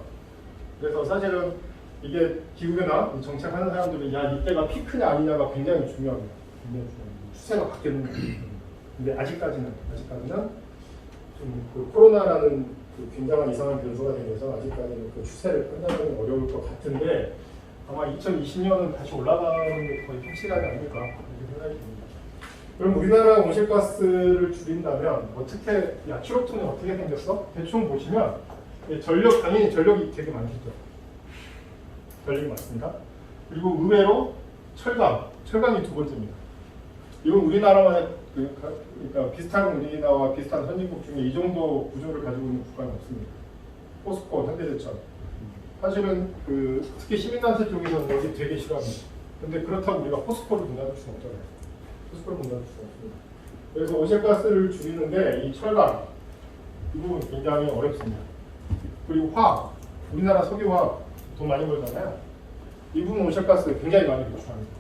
A: 그래서 사실은 이게 기후변화 정책하는 사람들은 이때가 피크냐 아니냐가 굉장히 중요합니다. 굉장히 중요합니다. 추세가 바뀌는 거예요. 근데 아직까지는 좀 그 코로나라는 그 굉장한 이상한 변수가 되면서 아직까지는 그 추세를 판단하기는 어려울 것 같은데 아마 2020년은 다시 올라가는 게 거의 확실하지 않을까 이렇게 생각이 듭니다. 그럼 우리나라 온실가스를 줄인다면 어떻게 7억 톤이 어떻게 생겼어? 대충 보시면 당연히 전력이 되게 많겠죠. 전력이 많습니다. 그리고 의외로 철강이 두 번째입니다. 이건 우리나라만의 그러니까 비슷한 우리나라와 비슷한 선진국 중에 이 정도 구조를 가지고 있는 국가는 없습니다. 포스코, 현대제철. 사실은 특히 시민단체 쪽에서는 여기 되게 싫어합니다. 근데 그렇다고 우리가 포스코를 분할할 수는 없잖아요. 포스코를 분할할 수는 없습니다. 그래서 온실가스를 줄이는데 이 철강 이 부분 굉장히 어렵습니다. 그리고 화학, 우리나라 석유화학 돈 많이 벌잖아요. 이 부분 온실가스 굉장히 많이 배출합니다.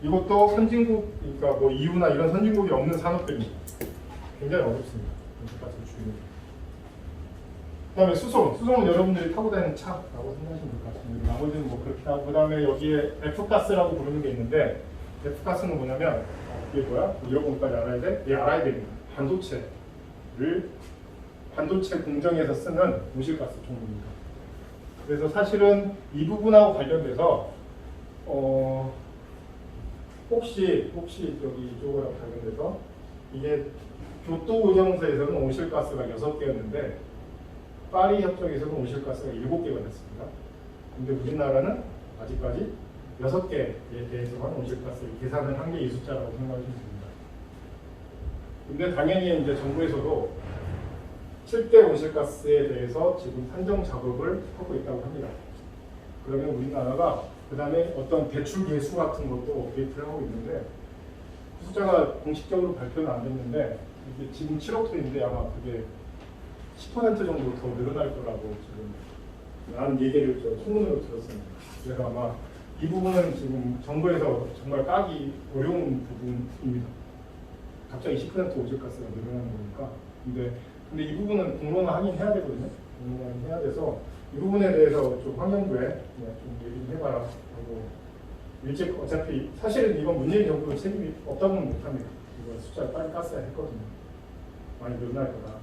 A: 이것도 선진국, 그러니까 뭐 EU나 이런 선진국이 없는 산업들입니다. 굉장히 어렵습니다. 온실가스를 줄이는. 그다음에 수송은 여러분들이 타고 다니는 차라고 생각하시면 될 것 같습니다. 나머지는 뭐 그렇게 하고 그다음에 여기에 F가스라고 부르는 게 있는데 F가스는 뭐냐면 이게 뭐야? 이런 것까지 알아야 돼? 알아야 됩니다. 반도체 공정에서 쓰는 온실가스 종류입니다. 그래서 사실은 이 부분하고 관련돼서 혹시 여기 이쪽하고 관련돼서 이게 교토의정서에서는 온실가스가 6개였는데 파리 협정에서는 온실가스가 7개가 됐습니다. 근데 우리나라는 아직까지 6개에 대해서만 온실가스를 계산을 한 게 이 숫자라고 생각하시면 됩니다. 근데 당연히 이제 정부에서도 7대 온실가스에 대해서 지금 산정 작업을 하고 있다고 합니다. 그러면 우리나라가 그 다음에 어떤 대출 계수 같은 것도 업데이트를 하고 있는데 그 숫자가 공식적으로 발표는 안 됐는데 이게 지금 7억 톤인데 아마 그게 10% 정도 더 늘어날 거라고 지금 라는 얘기를 소문으로 들었습니다. 그래서 아마 이 부분은 지금 정부에서 정말 까기 어려운 부분입니다. 갑자기 10% 온실가스가 늘어나는 거니까. 근데 이 부분은 공론화 하긴 해야 되거든요. 공론화 해야 돼서 이 부분에 대해서 좀 환경부에 좀 얘기를 해봐라 하고 일찍 어차피 사실은 이건 문재인 정부는 책임이 없다고는 못합니다. 이거 숫자를 빨리 깠어야 했거든요. 많이 늘어날 거다.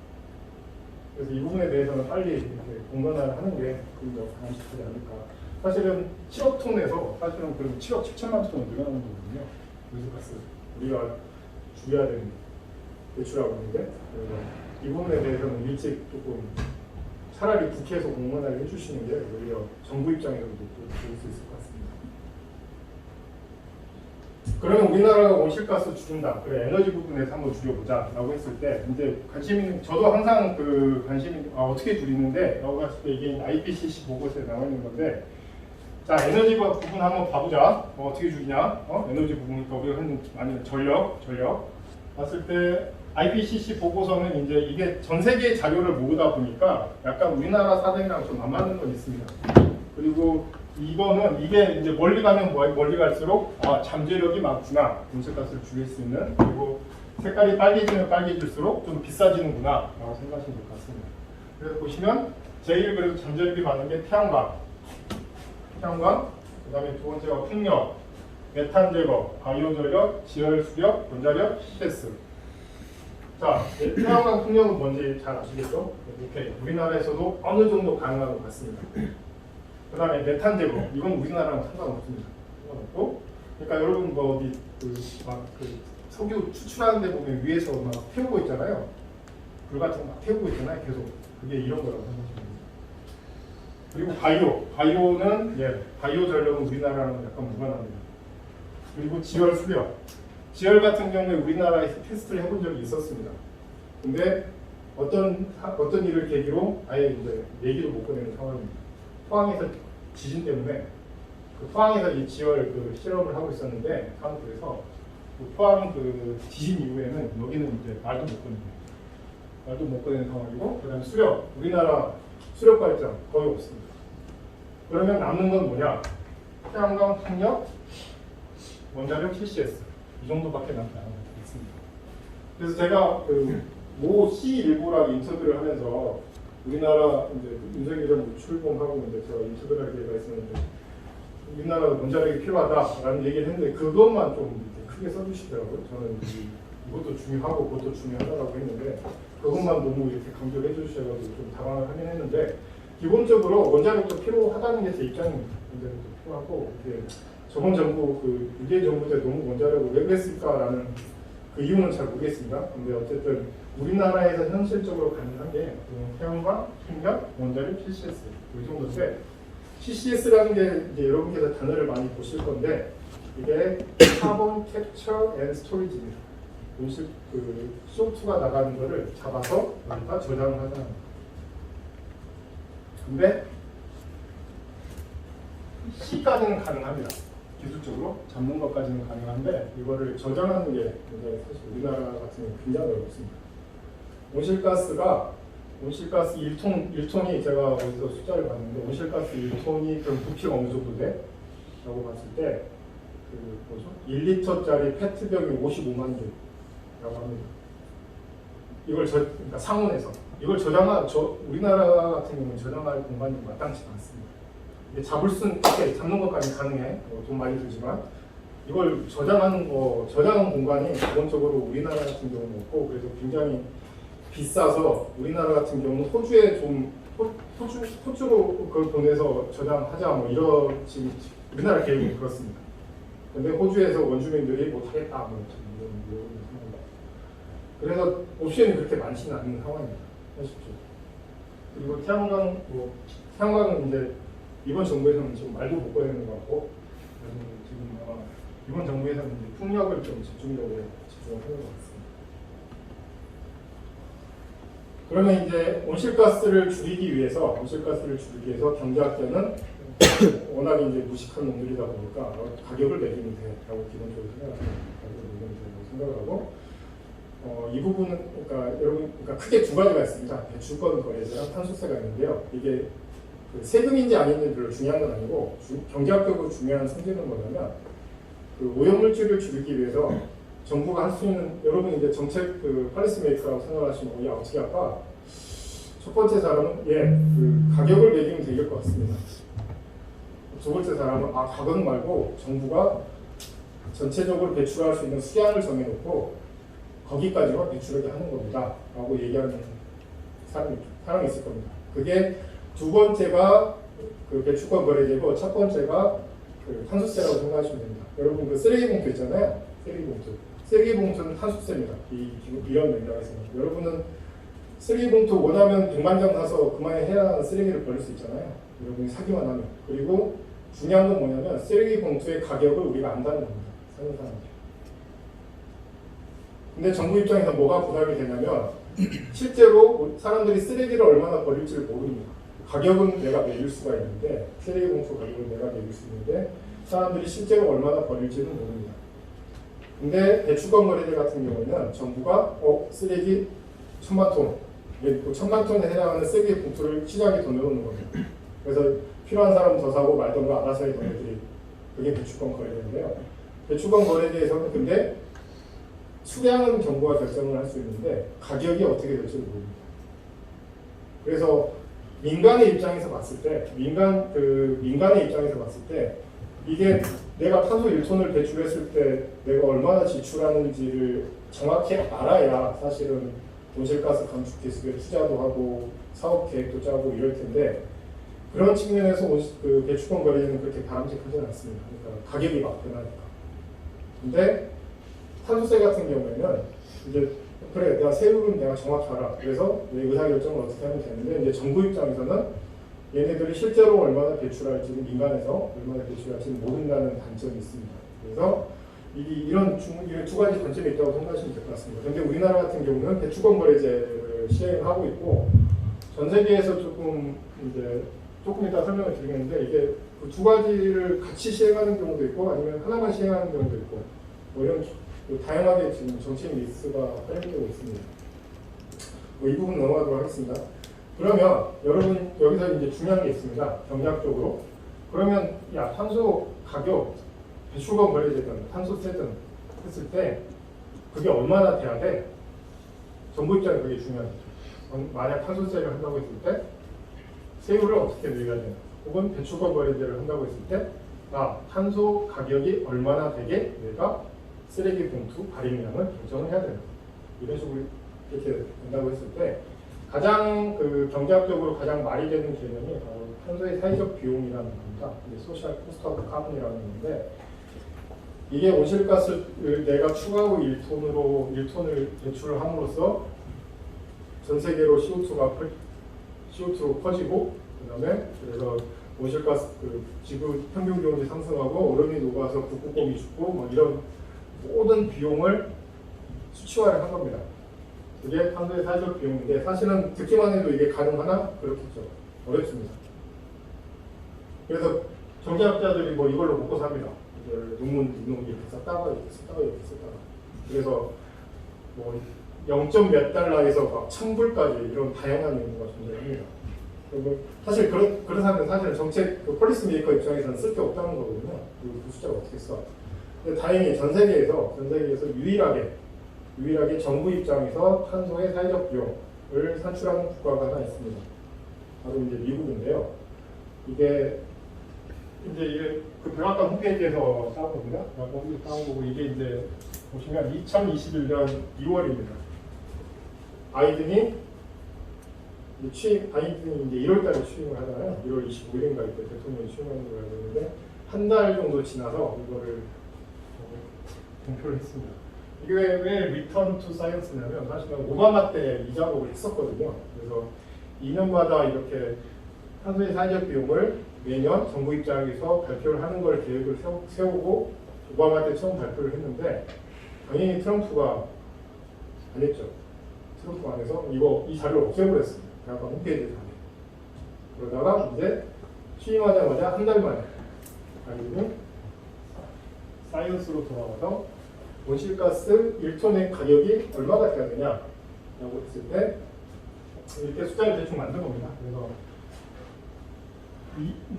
A: 그래서 이 부분에 대해서는 빨리 이렇게 공론화를 하는 게 좀 더 바람직하지 않을까. 사실은 7억 톤에서 사실은 그럼 7억 7천만 톤 늘어나는 거거든요. 온실가스 우리가 줄여야 되는 배출하고 있는데 이 부분에 대해서는 일찍 조금 차라리 국회에서 공론화를 해주시는 게 오히려 정부 입장에서도 좋을 수 있을 것 같습니다. 그러면 우리나라가 온실가스 줄인다. 그래, 에너지 부분에서 한번 줄여보자라고 했을 때 이제 관심 있는, 저도 항상 그 관심이 어떻게 줄이는데 라고 했을 때 이게 IPCC 보고서에 나와 있는 건데, 자, 에너지 부분 한번 봐보자. 어떻게 줄이냐? 에너지 부분이니까 우리가 흔히 많이 전력 봤을 때 IPCC 보고서는 이제 이게 전 세계 자료를 모으다 보니까 약간 우리나라 사정이랑 좀 안 맞는 건 있습니다. 그리고 이거는 이게 이제 멀리 가면 멀리 갈수록 잠재력이 많구나, 온실가스를 줄일 수 있는. 그리고 색깔이 빨개지면 빨개질수록 좀 비싸지는구나 라고 생각하시면 될 것 같습니다. 그래서 보시면 제일 그래도 잠재력이 많은 게 태양광, 그 다음에 두 번째가 풍력, 메탄 제거, 바이오 전력, 지열 수력, 원자력, CCS. 자, 태양광 풍력은 뭔지 잘 아시겠죠? 이렇게 우리나라에서도 어느 정도 가능한 것 같습니다. 그 다음에 메탄 제거, 이건 우리나라랑 상관없습니다. 상관없고, 그러니까 여러분 뭐 어디 그 석유 추출하는 데 보면 위에서 막 태우고 있잖아요. 불 같은 거 막 태우고 있잖아요. 계속. 그게 이런 거라고 생각하시면 됩니다. 그리고 바이오는 바이오 전력은 우리나라랑 약간 무관합니다. 그리고 지열 수력, 지열 같은 경우에 우리나라에서 테스트를 해본 적이 있었습니다. 근데 어떤 일을 계기로 아예 이제 얘기도 못 꺼내는 상황입니다. 포항에서 지진 때문에 포항에서 이 지열 실험을 하고 있었는데 사무실에서 포항 지진 이후에는 여기는 이제 말도 못 꺼내는 상황이고, 그다음에 수력, 우리나라 수력 발전 거의 없습니다. 그러면 남는 건 뭐냐? 태양광, 풍력, 원자력, CCS 이 정도밖에 남지 않았습니다. 그래서 제가 모 C19랑 인터뷰를 하면서 우리나라 이제 윤석열 정부 출범하고 이제 제가 인터뷰를 할 기회가 있었는데, 우리나라 원자력이 필요하다라는 얘기를 했는데 그것만 좀 크게 써주시더라고요. 저는 이것도 중요하고 그것도 중요하다라고 했는데 그것만 너무 이렇게 강조를 해주셔가지고 좀 당황을 하긴 했는데, 기본적으로 원자력도 필요하다는 게 제 입장입니다. 원자력도 필요하고, 이게 저번 정부 유계 정부 때 너무 원자력을 왜 그랬을까라는 그 이유는 잘 모르겠습니다. 근데 어쨌든 우리나라에서 현실적으로 가능한 게 태양광, 풍력, 원자력, CCS 이 정도인데, CCS라는 게 이제 여러분께서 단어를 많이 보실 건데 이게 카본 캡처 앤 스토리지입니다. CO2가 나가는 거를 잡아서 여기다 저장을 하자는 겁니다. 근데 C까지는 가능합니다. 기술적으로 잡는 것까지는 가능한데 이거를 저장하는 게 사실 우리나라 같은 경우 굉장히 어렵습니다. 온실가스 1톤이 제가 어디서 숫자를 봤는데, 온실가스 1톤이 그럼 부피가 어느 정도 돼? 라고 봤을 때 1리터짜리 페트병이 55만 개라고 합니다. 이걸 그러니까 상온에서 이걸 우리나라 같은 경우는 저장할 공간이 마땅치 않습니다. 이게 잡는 것까지 가능해. 돈 많이 들지만 이걸 저장하는 공간이 기본적으로 우리나라 같은 경우는 없고, 그래서 굉장히 비싸서 우리나라 같은 경우는 호주로 그걸 보내서 저장하자 뭐 이런 지금 우리나라 계획이 그렇습니다. 근데 호주에서 원주민들이 못하겠다 뭐 이런 상황입니다. 그래서 옵션이 그렇게 많지는 않은 상황입니다. 하십시오. 그리고 태양광은 이제 이번 정부에서는 지금 말도 못 꺼내는 것 같고, 지금 아마 이번 정부에서는 이제 풍력을 좀 집중하는 것 같습니다. 그러면 이제 온실가스를 줄이기 위해서 경제학자는 워낙 이제 무식한 놈들이다 보니까 가격을 매기면 돼라고 기본적으로 생각하고, 이 부분은 그러니까 크게 두 가지가 있습니다. 배출권 거래세랑 탄소세가 있는데요. 이게 세금인지 아닌지 별로 중요한 건 아니고, 경제학적으로 중요한 성질은 뭐냐면 오염물질을 줄이기 위해서 정부가 할 수 있는, 여러분 이제 정책 팔리시 메이커라고 생각하시면 어떻게 할까? 첫 번째 사람은 가격을 매기면 될 것 같습니다. 두 번째 사람은 가격 말고 정부가 전체적으로 배출할 수 있는 수량을 정해놓고 거기까지만 배출하게 하는 겁니다 라고 얘기하는 사람이 있을 겁니다. 그게 두 번째가 배출권 거래되고, 첫 번째가 탄소세라고 생각하시면 됩니다. 여러분 쓰레기 봉투 있잖아요. 쓰레기 봉투는 탄소세입니다. 이런 맥락에서 여러분은 쓰레기 봉투 원하면 100만 장 사서 그만해야 하는 쓰레기를 버릴 수 있잖아요. 여러분이 사기만 하면. 그리고 중요한 건 뭐냐면 쓰레기 봉투의 가격을 우리가 안다는 겁니다. 사는 사람들. 근데 정부 입장에서 뭐가 부담이 되냐면 실제로 사람들이 쓰레기를 얼마나 버릴지를 모릅니다. 가격은 내가 매길 수가 있는데 쓰레기 봉투 가격은 내가 매길 수 있는데 사람들이 실제로 얼마나 버릴지는 모릅니다. 근데 배출권 거래제 같은 경우에는 정부가 쓰레기 1000만 톤, 1000만 톤에 해당하는 쓰레기 봉투를 시장에 던져놓는 겁니다. 그래서 필요한 사람 더 사고 말던가 알아서 해 너네들이. 그게 배출권 거래제인데요. 배출권 거래제에서는 근데 수량은 정부가 결정을 할 수 있는데 가격이 어떻게 될지를 모릅니다. 그래서 민간의 입장에서 봤을 때, 민간의 입장에서 봤을 때 이게 내가 탄소 1톤을 배출했을 때 내가 얼마나 지출하는지를 정확히 알아야 사실은 온실가스 감축 기술에 투자도 하고 사업 계획도 짜고 이럴 텐데 그런 측면에서 그 배출권 거래제는 그렇게 바람직하지는 않습니다. 그러니까 가격이 막 변하니까. 근데 탄소세 같은 경우에는 이제 그래 내가 세율은 내가 정확히 알아. 그래서 내 의사결정을 어떻게 하면 되는데 이제 정부 입장에서는 얘네들이 실제로 얼마나 배출할지는 민간에서 얼마나 배출할지는 모른다는 단점이 있습니다. 그래서 이런 두 가지 단점이 있다고 생각하시면 될 것 같습니다. 그런데 우리나라 같은 경우는 배출권 거래제를 시행하고 있고 전 세계에서 조금 이따 설명을 드리겠는데 이게 그 두 가지를 같이 시행하는 경우도 있고 아니면 하나만 시행하는 경우도 있고 뭐 이런 다양하게 지금 정책 믹스가 활용되고 있습니다. 이 부분 넘어가도록 하겠습니다. 그러면 여러분 여기서 이제 중요한 게 있습니다. 경제학적으로. 그러면 야 탄소 가격, 배출권 거래제든 탄소세든 했을 때 그게 얼마나 돼야 돼? 정부 입장에 그게 중요하죠. 만약 탄소세를 한다고 했을 때 세율을 어떻게 매겨야 되나? 혹은 배출권 거래제를 한다고 했을 때 탄소 가격이 얼마나 되게 내가 쓰레기 봉투 발행량을 결정을 해야 되는 이런 식으로 이렇게 된다고 했을 때 가장 경제학적으로 가장 말이 되는 개념이 바로 탄소의 사회적 비용이라는 겁니다. 소셜 코스트 오브 카본이라는 건데 이게 온실가스를 내가 추가로 1톤을 배출을 함으로써 전 세계로 CO2로 퍼지고 그다음에 그래서 온실가스 지구 평균 기온이 상승하고 얼음이 녹아서 북극곰이 죽고 뭐 이런 모든 비용을 수치화를 한 겁니다. 그게 탄소의 사회적 비용인데 사실은 듣기만 해도 이게 가능하나? 그렇겠죠. 어렵습니다. 그래서 경제학자들이 뭐 이걸로 먹고 삽니다. 논문 이렇게 썼다가 이렇게 썼다가 이렇게 썼다가 그래서 뭐 0. 몇 달러에서 막 1000불까지 이런 다양한 연구가 존재합니다. 그리고 사실 그렇다면 사실은 정책 폴리스 메이커 입장에서는 쓸데없다는 거거든요. 그 숫자를 어떻게 써? 근데 다행히 전 세계에서 유일하게 정부 입장에서 탄소의 사회적 비용을 산출하는 국가가 하나 있습니다. 바로 이제 미국인데요. 이게 그 백악관 홈페이지에서 따온 겁니다. 거기 따온 거고 이게 이제 보시면 2021년 2월입니다. 바이든이 이제 1월달에 취임을 하잖아요. 1월 25일인가 이때 대통령이 취임하는 걸 알고 있는데 한 달 정도 지나서 이거를 공표를 했습니다. 이게 왜 리턴 투 사이언스냐면 사실은 오바마 때 이 작업을 했었거든요. 그래서 2년마다 이렇게 탄소의 사회적 비용을 매년 정부 입장에서 발표를 하는 걸 계획을 세우고 오바마 때 처음 발표를 했는데 당연히 트럼프가 안 했죠. 트럼프가 안 해서 이 자료를 없애버렸습니다. 대학원 홈페이지에 그러다가 이제 취임하자마자 한 달 만에 바이든이 사이언스로 돌아와서 온실가스 1톤의 가격이 얼마가 돼야 되냐라고 했을 때 이렇게 숫자를 대충 만든 겁니다. 그래서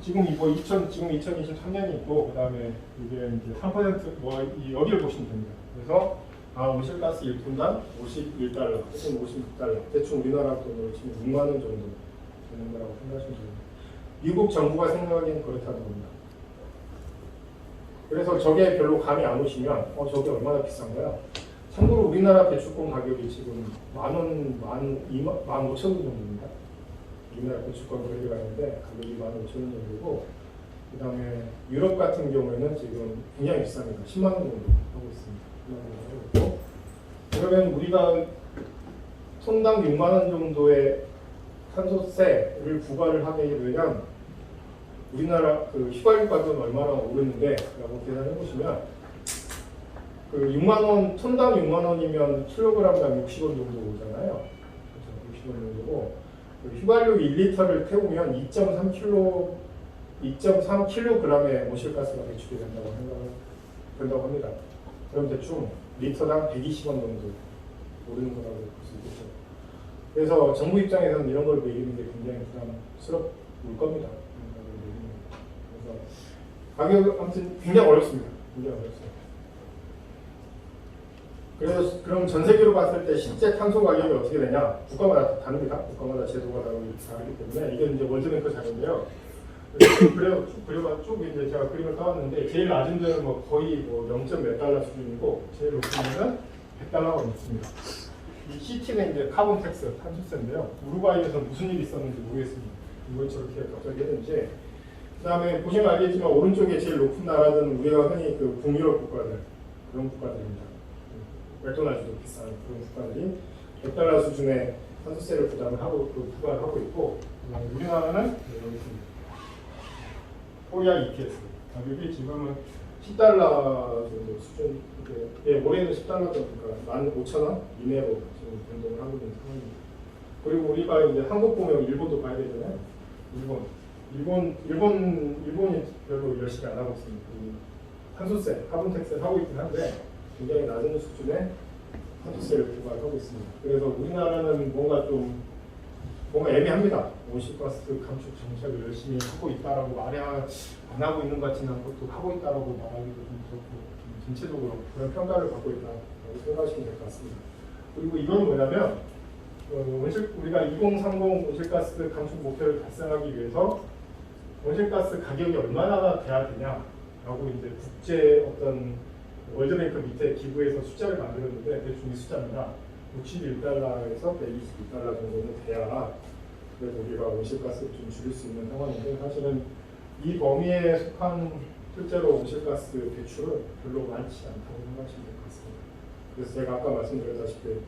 A: 지금 2023년이 있고 그 다음에 이게 이제 3% 여기를 보시면 됩니다. 그래서 온실가스 1톤당 51달러 혹은 56달러 대충 우리나라 돈으로 치면 6만 원 정도 되는 거라고 생각하시면 됩니다. 미국 정부가 생각하기에는 그렇다는 겁니다. 그래서 저게 별로 감이 안 오시면 저게 얼마나 비싼 거야? 참고로 우리나라 배출권 가격이 지금 15,000원 정도입니다. 우리나라 배출권 거래가 있는데 가격이 15,000원 정도고 그 다음에 유럽 같은 경우에는 지금 굉장히 비쌉니다. 10만 원 정도 하고 있습니다. 10만 원 정도 하고 있고 그러면 우리가 톤당 6만 원 정도의 탄소세를 부과를 하게 되면 우리나라 휘발유 가격은 얼마나 오르는데 라고 계산해 보시면 그 6만 원, 톤당 6만 원이면 킬로그램당 60원 정도 오잖아요. 그렇죠? 60원 정도고 그 휘발유 1리터를 태우면 2.3kg의 온실가스가 배출이 된다고 합니다. 그럼 대충 리터당 120원 정도 오르는 거라고 볼 수 있겠죠. 그래서 정부 입장에서는 이런 걸 매기는 게 굉장히 부담스러울 겁니다. 그래서 가격 아무튼 굉장히 어렵습니다. 굉장히 어렵습니다. 그래서 그럼 전 세계로 봤을 때 실제 탄소 가격이 어떻게 되냐? 국가마다 다릅니다. 국가마다 제도가 다르기 때문에 이게 이제 월드뱅크 자료인데요. 쭉 이제 제가 그림을 까왔는데 제일 낮은 데는 뭐 거의 뭐 0. 몇 달러 수준이고 제일 높은 데는 100달러가 넘습니다. 이 CT는 이제 카본 텍스 탄소세인데요. 우루과이에서 무슨 일이 있었는지 모르겠습니다. 왜 저렇게 갑자기 했는지. 그다음에 보시면 알겠지만 오른쪽에 제일 높은 나라들은 우리가 흔히 그 북유럽 국가들 그런 국가들입니다. 맥도날드도 비싼 그런 국가들이 100달러 수준의 탄소세를 부과를 하고 있고 우리나라는 여기 있습니다. 코리아 ETS 가격이 지금은 10달러 정도 수준, 올해는 10달러 정도니까 15,000원 이내로 지금 변동을 하고 있는 상황입니다. 그리고 우리가 이제 한국 보면 일본도 봐야 되잖아요. 일본이 별로 열심히 안 하고 있습니다. 탄소세, 카본 텍스를 하고 있긴 한데 굉장히 낮은 수준의 탄소세를 부과하고 있습니다. 그래서 우리나라는 뭔가 애매합니다. 온실가스 감축 정책을 열심히 하고 있다라고 안 하고 있는 것 같지는 않고 또 하고 있다라고 말하기도 좀 그렇고 전체적으로 그런 평가를 받고 있다라고 생각하시면 될 것 같습니다. 그리고 이건 뭐냐면 우리가 2030 온실가스 감축 목표를 달성하기 위해서 온실가스 가격이 얼마나 돼야 되냐라고 이제 국제 어떤 월드뱅크 밑에 기구에서 숫자를 만들었는데 대충 이 숫자입니다. 61달러에서 122달러 정도는 돼야 그래서 우리가 온실가스를 좀 줄일 수 있는 상황인데 사실은 이 범위에 속한 실제로 온실가스 배출은 별로 많지 않다고 생각하시면 될 것 같습니다. 그래서 제가 아까 말씀드렸다시피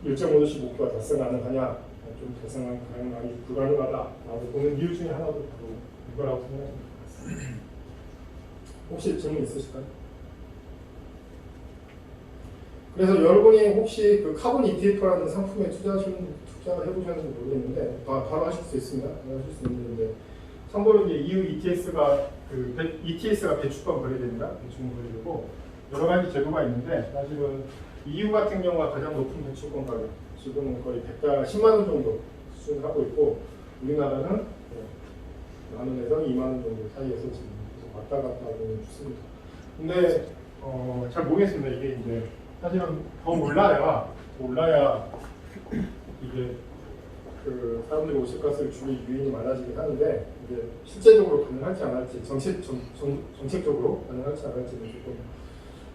A: 1.5도씨 목표가 달성 가능하냐 좀 달성하기 불가능하다라고 보는 이유 중에 하나도 바로 이거라고 생각하시면 될 것 같습니다. 혹시 질문 있으실까요? 그래서 여러분이 혹시 그 카본 ETF라는 상품에 투자해보셨는지 모르겠는데 바로 하실 수 있습니다. 하실 수 있는데 참고로 이제 EU ETS가 배출권 거래됩니다. 배출권 거래되고 여러 가지 제도가 있는데 사실은 EU 같은 경우가 가장 높은 배출권 가격 지금은 거의 10만 원 정도 수준을 하고 있고 우리나라는 만 원에서 2만 원 정도 사이에서 지금 계속 왔다 갔다 하고 있습니다. 근데 잘 모르겠습니다. 이게 이제 사실은 더 몰라야 이게 그 사람들이 온실가스를 줄일 유인이 많아지긴 하는데 이게 실제적으로 가능할지 안 할지 정책적으로 가능할지 안 할지는 조금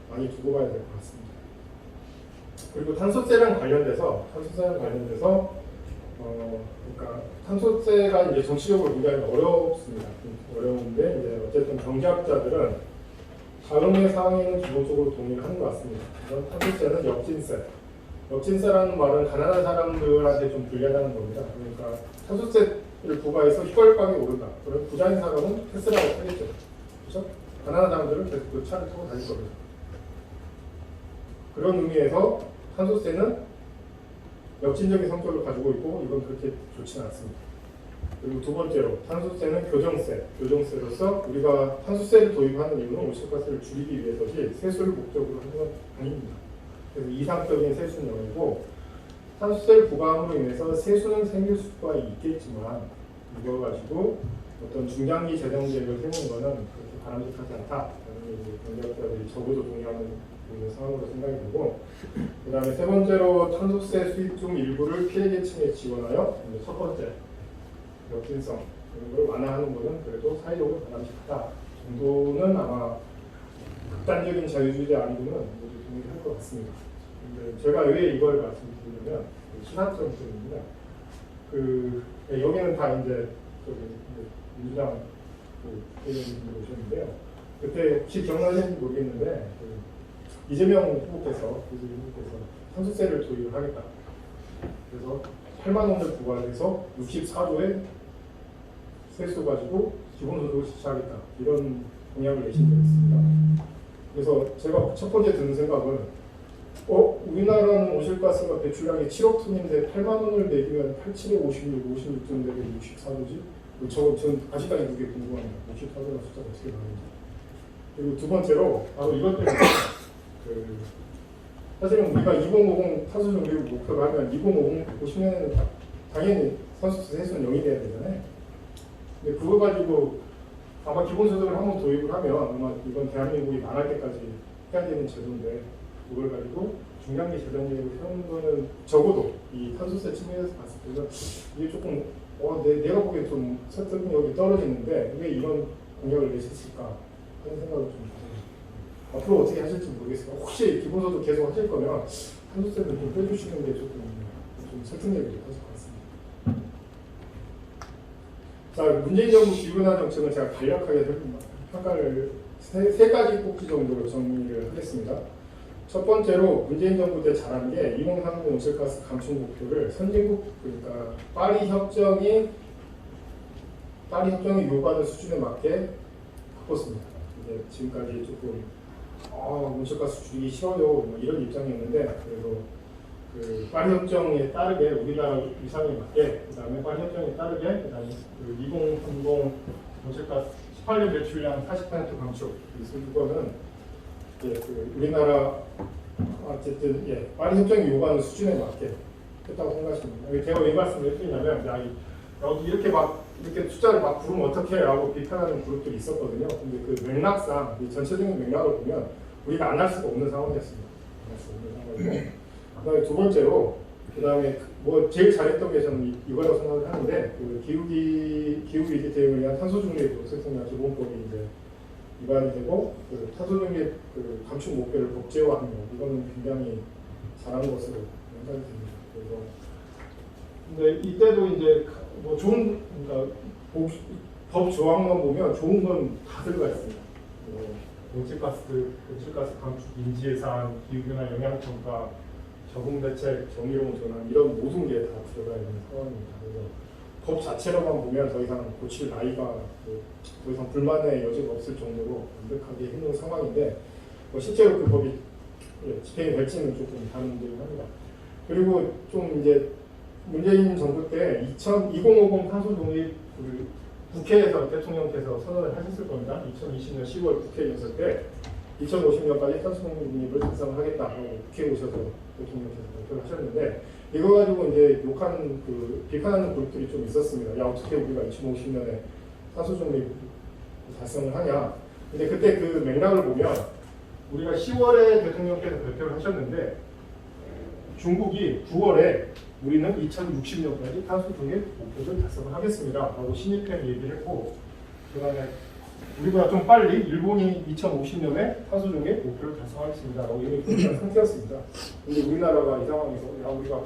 A: 많이 두고 봐야 될 것 같습니다. 그리고 탄소세랑 관련돼서 그러니까 탄소세가 이제 정치적으로 굉장히 어렵습니다. 어려운데 이제 어쨌든 경제학자들은 다음의 사항에는 기본적으로 동의를 하는 것 같습니다. 이런 탄소세는 역진세라는 말은 가난한 사람들한테 좀 불리하다는 겁니다. 그러니까 탄소세를 부과해서 휘발유값이 오른다. 그럼 부자인 사람은 테슬라를 타겠죠. 그렇죠? 가난한 사람들은 계속 그 차를 타고 다닐 겁니다. 그런 의미에서 탄소세는 역진적인 성격을 가지고 있고 이건 그렇게 좋지는 않습니다. 그리고 두 번째로 탄소세는 교정세로서 우리가 탄소세를 도입하는 이유는 온실가스를 줄이기 위해서지 세수를 목적으로 하는 건 아닙니다. 그래서 이상적인 세수는 0이고 탄소세를 부과함으로 인해서 세수는 생길 수가 있겠지만 이걸 가지고 어떤 중장기 재정 계획을 세우는 것은 그렇게 바람직하지 않다라는 경제학자들이 적어도 동의하는 상황으로 생각이 되고 그 다음에 세 번째로 탄소세 수입 중 일부를 피해계층에 지원하여 첫 번째 역진성 이런 걸 완화하는 것은 그래도 사회적으로 바람직하다 정도는 아마 극단적인 자유주의 아니고는 모두 동의할 것 같습니다. 근데 제가 왜 이걸 말씀드리냐면 시사점 때문입니다. 여기는 다 이제 민주당 의원님들 오셨는데요. 그때 혹시 기억나시는지 모르겠는데 이재명 후보께서 탄소세를 도입을 하겠다. 그래서 8만 원을 부과해서 64조의 세수 가지고 기본소득을 지출하겠다. 이런 공약을 내신 적이 있습니다. 그래서 제가 첫 번째 드는 생각은 우리나라는 오실가스가 배출량이 7억 톤인데 8만 원을 매기면 87에 56톤 대비 64도지? 전 아직까지 그게 궁금합니다. 64도라는 숫자가 어떻게 나오는지. 그리고 두 번째로 바로 이것 때문에 사실은 우리가 2050 탄소 중립을 목표로 하면 2050년에는 당연히 탄소세 세수는 0이 돼야 되잖아요. 근데 그거 가지고 아마 기본소득을 한번 도입을 하면 아마 이건 대한민국이 망할 때까지 해야 되는 제도인데 그걸 가지고 중장기 재정계획을 세우는 거는 적어도 이 탄소세 측면에서 봤을 때는 이게 조금 내가 보기엔 좀 설득력이 떨어지는데 왜 이런 공약을 내셨을까 하는 생각을 좀 가져요. 앞으로 어떻게 하실지 모르겠어요. 혹시 기본소득 계속 하실 거면 탄소세를 좀 빼주시는 게 좀 설득력이 높아질 것 같습니다. 자, 문재인 정부 기후변화 정책은 제가 간략하게 평가를 세 가지 꼭지 정도로 정리를 하겠습니다. 첫 번째로 문재인 정부 때 잘한 게 2030 온실가스 감축 목표를 선진국 그러니까 파리 협정이 요구하는 수준에 맞게 바꿨습니다. 이제 지금까지 조금 온실가스 줄이기 싫어요 뭐 이런 입장이었는데 그래서 그 파리 협정에 따르게 우리나라 위상에 맞게 그다음에 파리 협정에 따르게 그다음에 2030 온실가스 18년 배출량 40% 감축 이거는 우리나라 어쨌든 파리 협정이 요구하는 수준에 맞게 했다고 생각하십니다. 제가 왜 말씀을 해드리냐면 여기 이렇게 숫자를 막 부르면 어떻게 하고 비판하는 그룹들이 있었거든요. 근데 그 맥락상 전체적인 맥락을 보면 우리가 안 할 수가 없는 상황이었습니다. 안 할 수 없는 상황이고 그다음에 두 번째로 그다음에 뭐 제일 잘했던 게 저는 이거라고 생각을 하는데 그 기후위기 대응을 위한 탄소 중립 생산량 기본법이 이제 위반이 되고 그 탄소 중립 그 감축 목표를 법제화하는 거 이거는 굉장히 잘한 것으로 생각이 됩니다. 그래서 근데 이때도 이제 뭐 좋은 그러니까 법 조항만 보면 좋은 건 다 들어가 있습니다. 온실가스 감축 인지 예산, 기후변화 영향 평가, 적응 대책, 정의로운 전환 이런 모든 게 다 들어가 있는 상황입니다. 그래서 법 자체로만 보면 더 이상 고칠 나이가 더 이상 불만의 여지가 없을 정도로 완벽하게 해놓은 상황인데 실제로 그 법이 집행이 될지는 조금 다른 문제긴 합니다. 그리고 좀 이제 문재인 정부 때 2050 탄소 중립 국회에서 대통령께서 선언을 하셨을 겁니다. 2020년 10월 국회에 있을 때 2050년까지 탄소 중립을 달성하겠다고 국회에 오셔서 대통령께서 발표를 하셨는데 이거 가지고 이제 욕하는 비판하는 그룹들이 좀 있었습니다. 야 어떻게 우리가 2050년에 탄소 중립 달성을 하냐? 근데 그때 그 맥락을 보면 우리가 10월에 대통령께서 발표를 하셨는데 중국이 9월에 우리는 2060년까지 탄소 중립 목표를 달성을 하겠습니다. 라고 신입행 얘기를 했고 그다음에 우리보다 좀 빨리 일본이 2050년에 탄소 중립 목표를 달성하겠습니다. 라고 이미 결정한 상태였습니다. 근데 우리나라가 이 상황에서 우리가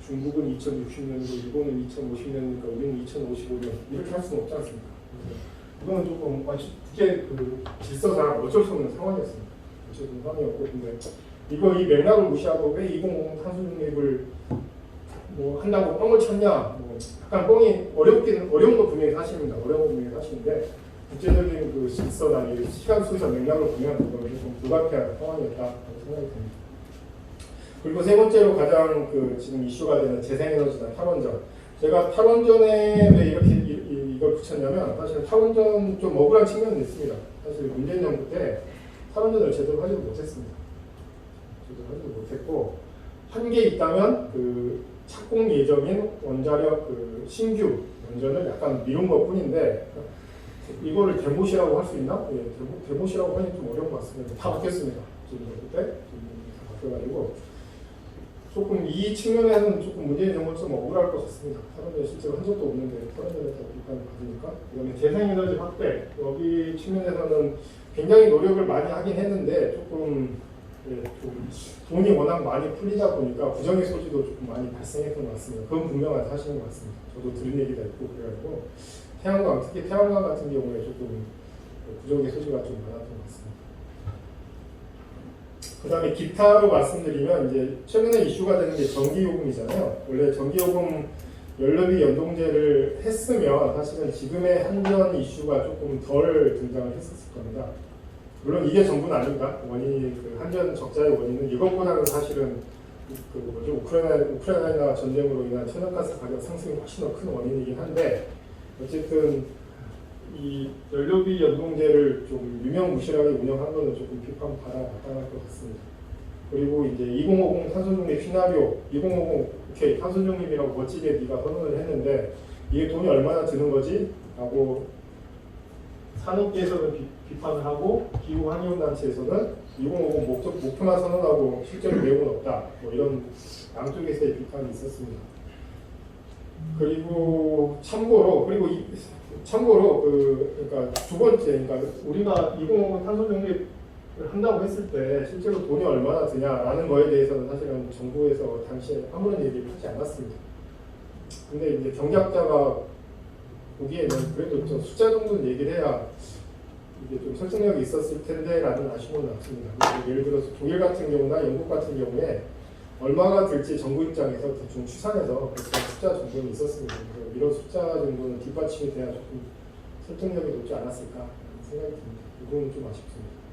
A: 중국은 2060년이고 일본은 2050년이니까 우리는 2055년 이렇게 할 수는 없지 않습니까? 이거는 조금 국제 질서상 어쩔 수 없는 상황이었습니다. 어쩔 수 없는 상황이었고 근데 이 맥락을 무시하고 왜 2050 탄소 중립을 뭐 한다고 뻥을 쳤냐? 약간 뻥이 어려운 거 분명히 사실입니다. 어려운 거 분명히 사실인데 국제적인 그 질서나 시간 순서 맥락을 보면 이거는 좀 불가피한 상황이었다고 생각이 듭니다. 그리고 세 번째로 가장 지금 이슈가 되는 재생에너지나 탈원전. 제가 탈원전에 왜 이렇게 이걸 붙였냐면 사실 탈원전 좀 억울한 측면은 있습니다. 사실 문재인 정부 때 탈원전을 제대로 하지도 못했습니다. 제대로 하지도 못했고 한 게 있다면 착공 예정인 원자력 신규 원전을 약간 미룬 것 뿐인데 이거를 대못이라고 할 수 있나? 대못이라고 하니 좀 어려운 것 같습니다. 다 바뀌었습니다. 지금 그때 다 바뀌어가지고 조금 이 측면에서는 조금 문재인 정부는 좀 억울할 것 같습니다. 탈원전 실제로 한 적도 없는데 탈원전에서 비판을 받으니까 그다음에 재생에너지 확대 여기 측면에서는 굉장히 노력을 많이 하긴 했는데 조금 좀 돈이 워낙 많이 풀리다 보니까 부정의 소지도 조금 많이 발생했던 것 같습니다. 그건 분명한 사실인 것 같습니다. 저도 들은 얘기가 있고 그래가지고 특히 태양광 같은 경우에 조금 부정의 소지가 좀 많았던 것 같습니다. 그 다음에 기타로 말씀드리면 이제 최근에 이슈가 되는 게 전기요금이잖아요. 원래 전기요금 연료비 연동제를 했으면 사실은 지금의 한전 이슈가 조금 덜 등장을 했었을 겁니다. 물론 이게 전부는 아닙니다. 원인이 그 한전 적자의 원인은 이것보다는 사실은 그 뭐죠 우크라이나 전쟁으로 인한 천연가스 가격 상승이 훨씬 더 큰 원인이긴 한데 어쨌든 이 연료비 연동제를 좀 유명무실하게 운영한 거는 조금 비판받아 마땅할 것 같습니다. 그리고 이제 2050 탄소중립 시나리오 2050 오케이 탄소중립이라고 멋지게 네가 선언을 했는데 이게 돈이 얼마나 드는 거지? 라고 산업계에서는 비판을 하고 기후환경단체에서는 2050 목표만 선언하고 실제로 내용은 없다. 뭐 이런 양쪽에서의 비판이 있었습니다. 그리고 참고로 그러니까 두 번째 그러니까 우리가 2050 탄소중립을 한다고 했을 때 실제로 돈이 얼마나 드냐라는 거에 대해서는 사실은 정부에서 당시에 아무런 얘기를 하지 않았습니다. 근데 이제 경제학자가 보기에는 그래도 좀 숫자 정도는 얘기를 해야 이게 좀 설득력이 있었을 텐데라는 아쉬움은 없습니다. 예를 들어서 독일 같은 경우나 영국 같은 경우에 얼마가 들지 정부 입장에서 대충 추산해서 그런 숫자 정도는 있었습니다. 그래서 이런 숫자 정도는 뒷받침이 돼야 조금 설득력이 높지 않았을까 생각이 듭니다. 이 부분은 좀 아쉽습니다.